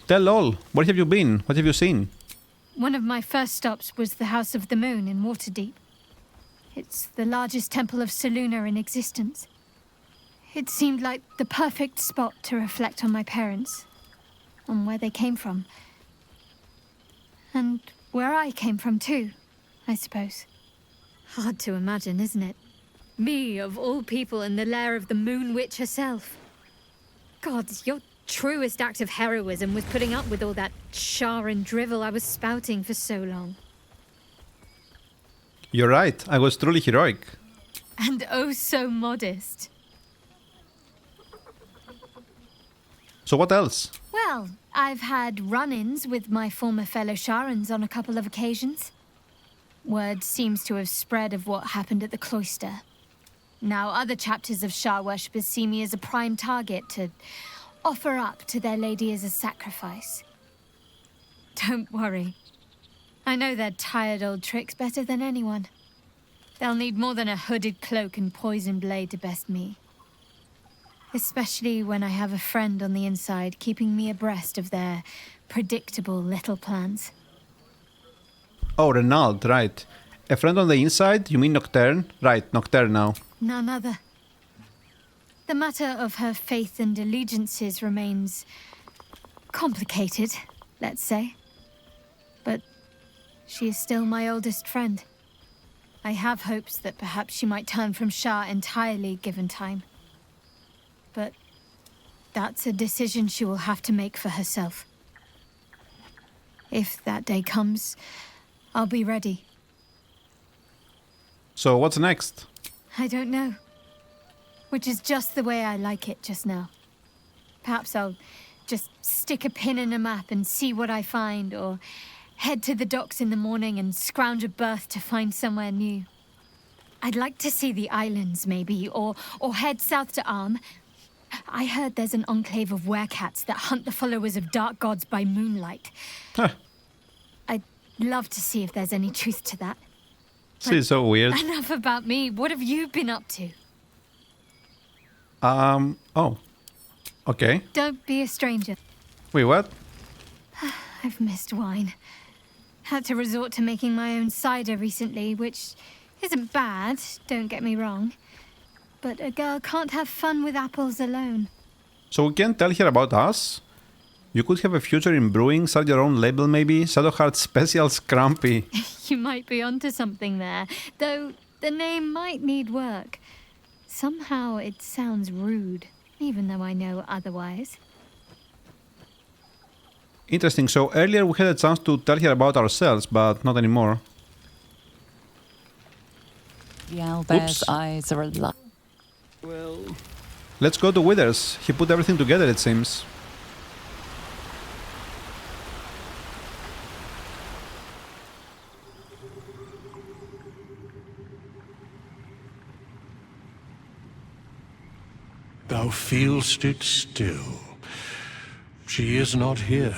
Tell all. Where have you been? What have you seen? One of my first stops was the House of the Moon in Waterdeep. It's the largest temple of Selûne in existence. It seemed like the perfect spot to reflect on my parents, on where they came from. And where I came from too, I suppose. Hard to imagine, isn't it? Me, of all people, in the lair of the Moon Witch herself. God, your truest act of heroism was putting up with all that char and drivel I was spouting for so long. You're right, I was truly heroic. And oh so modest. So what else? Well, I've had run-ins with my former fellow Sharans on a couple of occasions. Word seems to have spread of what happened at the cloister. Now other chapters of Shar worshippers see me as a prime target to offer up to their lady as a sacrifice. Don't worry. I know their tired old tricks better than anyone. They'll need more than a hooded cloak and poisoned blade to best me. Especially when I have a friend on the inside keeping me abreast of their predictable little plans. Oh, Renaud, right. A friend on the inside? You mean Nocturne? Right, Nocturne now. None other. The matter of her faith and allegiances remains complicated, let's say. But she is still my oldest friend. I have hopes that perhaps she might turn from Shar entirely given time. But that's a decision she will have to make for herself. If that day comes, I'll be ready. So what's next? I don't know. Which is just the way I like it just now. Perhaps I'll just stick a pin in a map and see what I find, or head to the docks in the morning and scrounge a berth to find somewhere new. I'd like to see the islands, maybe, or head south to Arm. I heard there's an enclave of werecats that hunt the followers of dark gods by moonlight. Huh. I'd love to see if there's any truth to that. This is so weird. Enough about me. What have you been up to? Oh. Okay. Don't be a stranger. Wait, what? I've missed wine. Had to resort to making my own cider recently, which isn't bad, don't get me wrong. But a girl can't have fun with apples alone. So we can tell her about us? You could have a future in brewing, start your own label maybe? Shadowheart Special Scrumpy. You might be onto something there, though the name might need work. Somehow it sounds rude, even though I know otherwise. Interesting, so earlier we had a chance to tell her about ourselves, but not anymore. The owlbear's eyes are alive. Well, let's go to Withers. He put everything together, it seems. thou feelst it still. She is not here.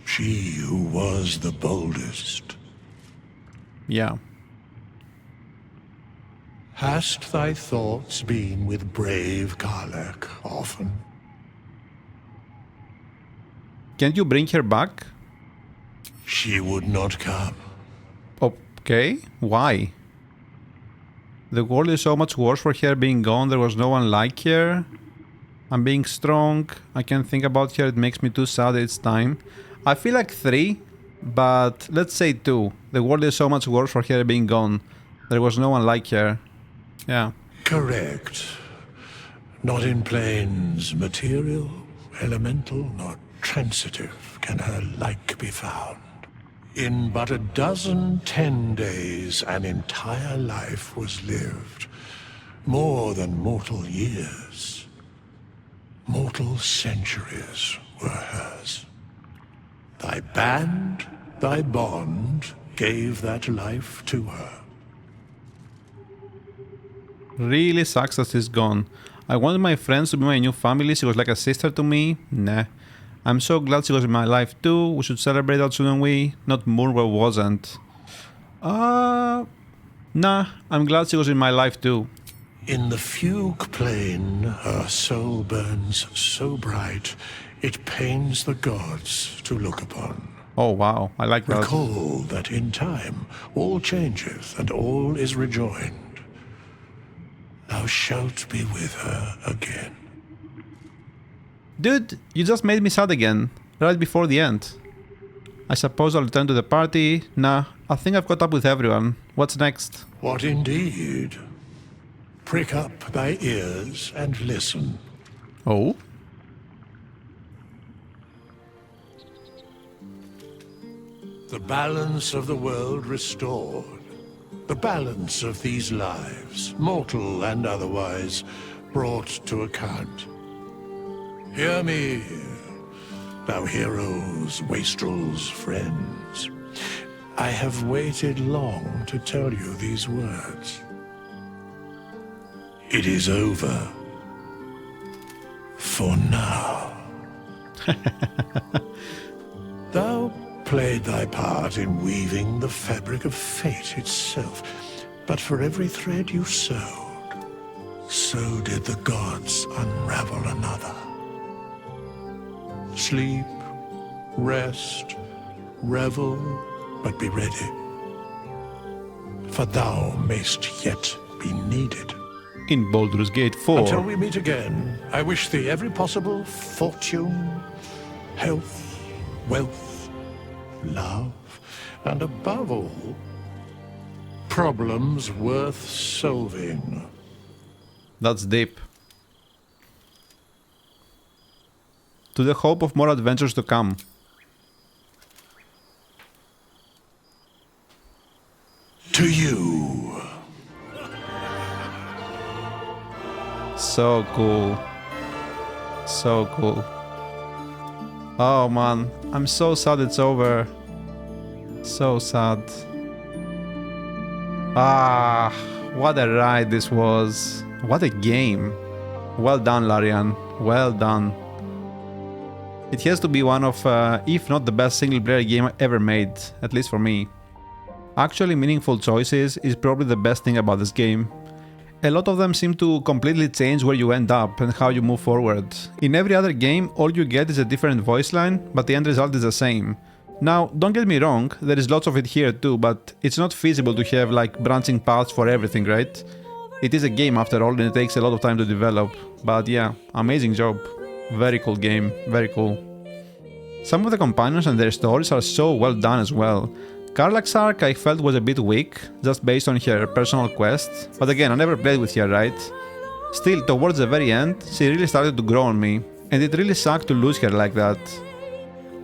She who was the boldest. Yeah. Hast thy thoughts been with brave Karlach often? Can't you bring her back? She would not come. Okay, why? The world is so much worse for her being gone, there was no one like her. I'm being strong, I can't think about her, it makes me too sad each time. I feel like 3, but let's say 2. The world is so much worse for her being gone. There was no one like her. Yeah. Correct. Not in planes material, elemental, nor transitive can her like be found. In but a dozen 10 days, an entire life was lived. More than mortal years. Mortal centuries were hers. Thy band, thy bond, gave that life to her. Really sucks that she's gone. I wanted my friends to be my new family, she was like a sister to me. Nah. I'm so glad she was in my life too, we should celebrate that, shouldn't we? Not Murwa wasn't. Nah, I'm glad she was in my life too. In the fugue plane, her soul burns so bright, it pains the gods to look upon. Oh wow, I like that. Recall that in time, all changeth and all is rejoined. Thou shalt be with her again. Dude, you just made me sad again, right before the end. I suppose I'll return to the party. Nah, I think I've caught up with everyone. What's next? What indeed? Prick up thy ears and listen. Oh? The balance of the world restored. The balance of these lives, mortal and otherwise, brought to account. Hear me, thou heroes, wastrels, friends. I have waited long to tell you these words. It is over. For now. Thou played thy part in weaving the fabric of fate itself, but for every thread you sewed, so did the gods unravel another. Sleep, rest, revel, but be ready, for thou mayst yet be needed. In Baldur's Gate 4. Until we meet again, I wish thee every possible fortune, health, wealth, love, and above all, problems worth solving. That's deep. To the hope of more adventures to come. To you. So cool. So cool. Oh man, I'm so sad it's over. So sad. Ah, what a ride this was. What a game. Well done, Larian. Well done. It has to be one of, if not the best single-player game ever made, at least for me. Actually meaningful choices is probably the best thing about this game. A lot of them seem to completely change where you end up and how you move forward. In every other game, all you get is a different voice line, but the end result is the same. Now, don't get me wrong, there is lots of it here too, but it's not feasible to have like branching paths for everything, right? It is a game after all and it takes a lot of time to develop, but yeah, amazing job. Very cool game, very cool. Some of the companions and their stories are so well done as well. Karlach's arc I felt was a bit weak, just based on her personal quest, but again, I never played with her, right? Still, towards the very end, she really started to grow on me, and it really sucked to lose her like that.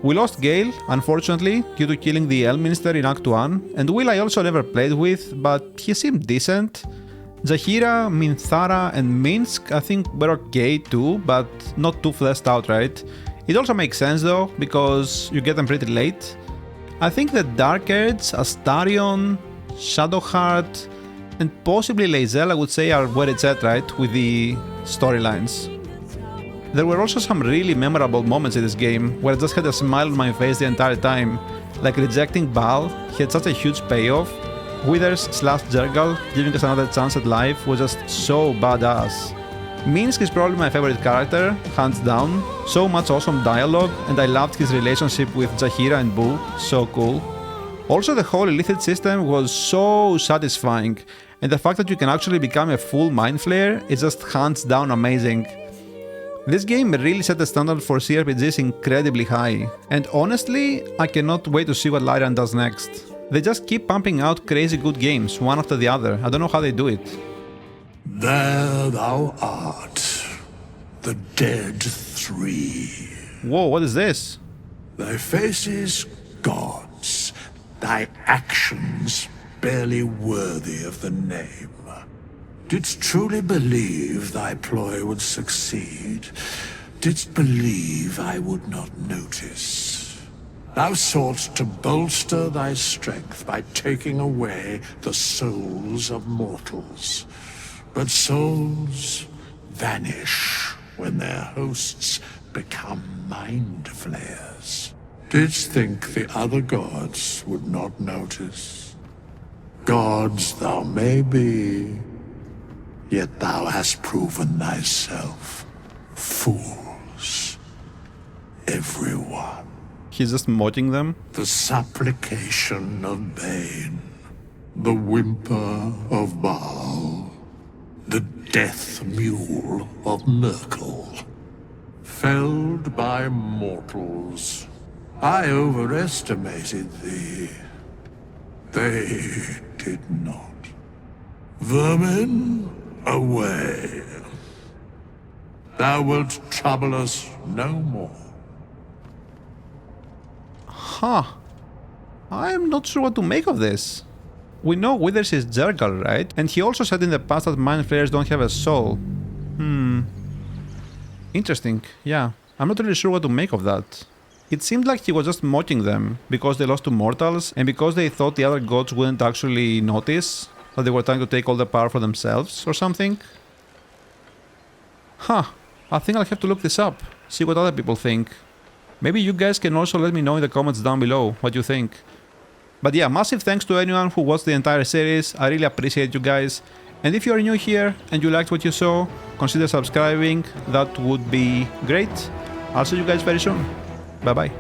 We lost Gale, unfortunately, due to killing the Elminster in Act 1, and Will I also never played with, but he seemed decent. Zahira, Minthara and Minsk I think were okay too, but not too fleshed out, right? It also makes sense though, because you get them pretty late. I think the Dark Edge, Astarion, Shadowheart and possibly Lae'zel I would say are where it's at, right, with the storylines. There were also some really memorable moments in this game where I just had a smile on my face the entire time, like rejecting Baal had such a huge payoff. Withers/Jergal giving us another chance at life was just so badass. Minsk is probably my favorite character, hands down. So much awesome dialogue, and I loved his relationship with Jaheira and Boo, so cool. Also, the whole Illithid system was so satisfying, and the fact that you can actually become a full Mind Flayer is just hands down amazing. This game really set the standard for CRPGs incredibly high, and honestly, I cannot wait to see what Larian does next. They just keep pumping out crazy good games, one after the other. I don't know how they do it. There thou art, the dead three. Whoa, what is this? Thy faces gods, thy actions barely worthy of the name. Didst truly believe thy ploy would succeed? Didst believe I would not notice? Thou soughtst to bolster thy strength by taking away the souls of mortals. But souls vanish when their hosts become mind flayers. Didst think the other gods would not notice? Gods thou may be, yet thou hast proven thyself fools. Everyone. He's just mocking them? The supplication of Bane, the whimper of Baal, the death mule of Merkel. Felled by mortals, I overestimated thee. They did not. Vermin, away. Thou wilt trouble us no more. Huh. I'm not sure what to make of this. We know Withers is Jergal, right? And he also said in the past that Mind Flayers don't have a soul. Interesting, yeah. I'm not really sure what to make of that. It seemed like he was just mocking them because they lost to mortals and because they thought the other gods wouldn't actually notice that they were trying to take all the power for themselves or something. Huh. I think I'll have to look this up, see what other people think. Maybe you guys can also let me know in the comments down below what you think. But yeah, massive thanks to anyone who watched the entire series, I really appreciate you guys. And if you are new here and you liked what you saw, consider subscribing, that would be great. I'll see you guys very soon. Bye bye.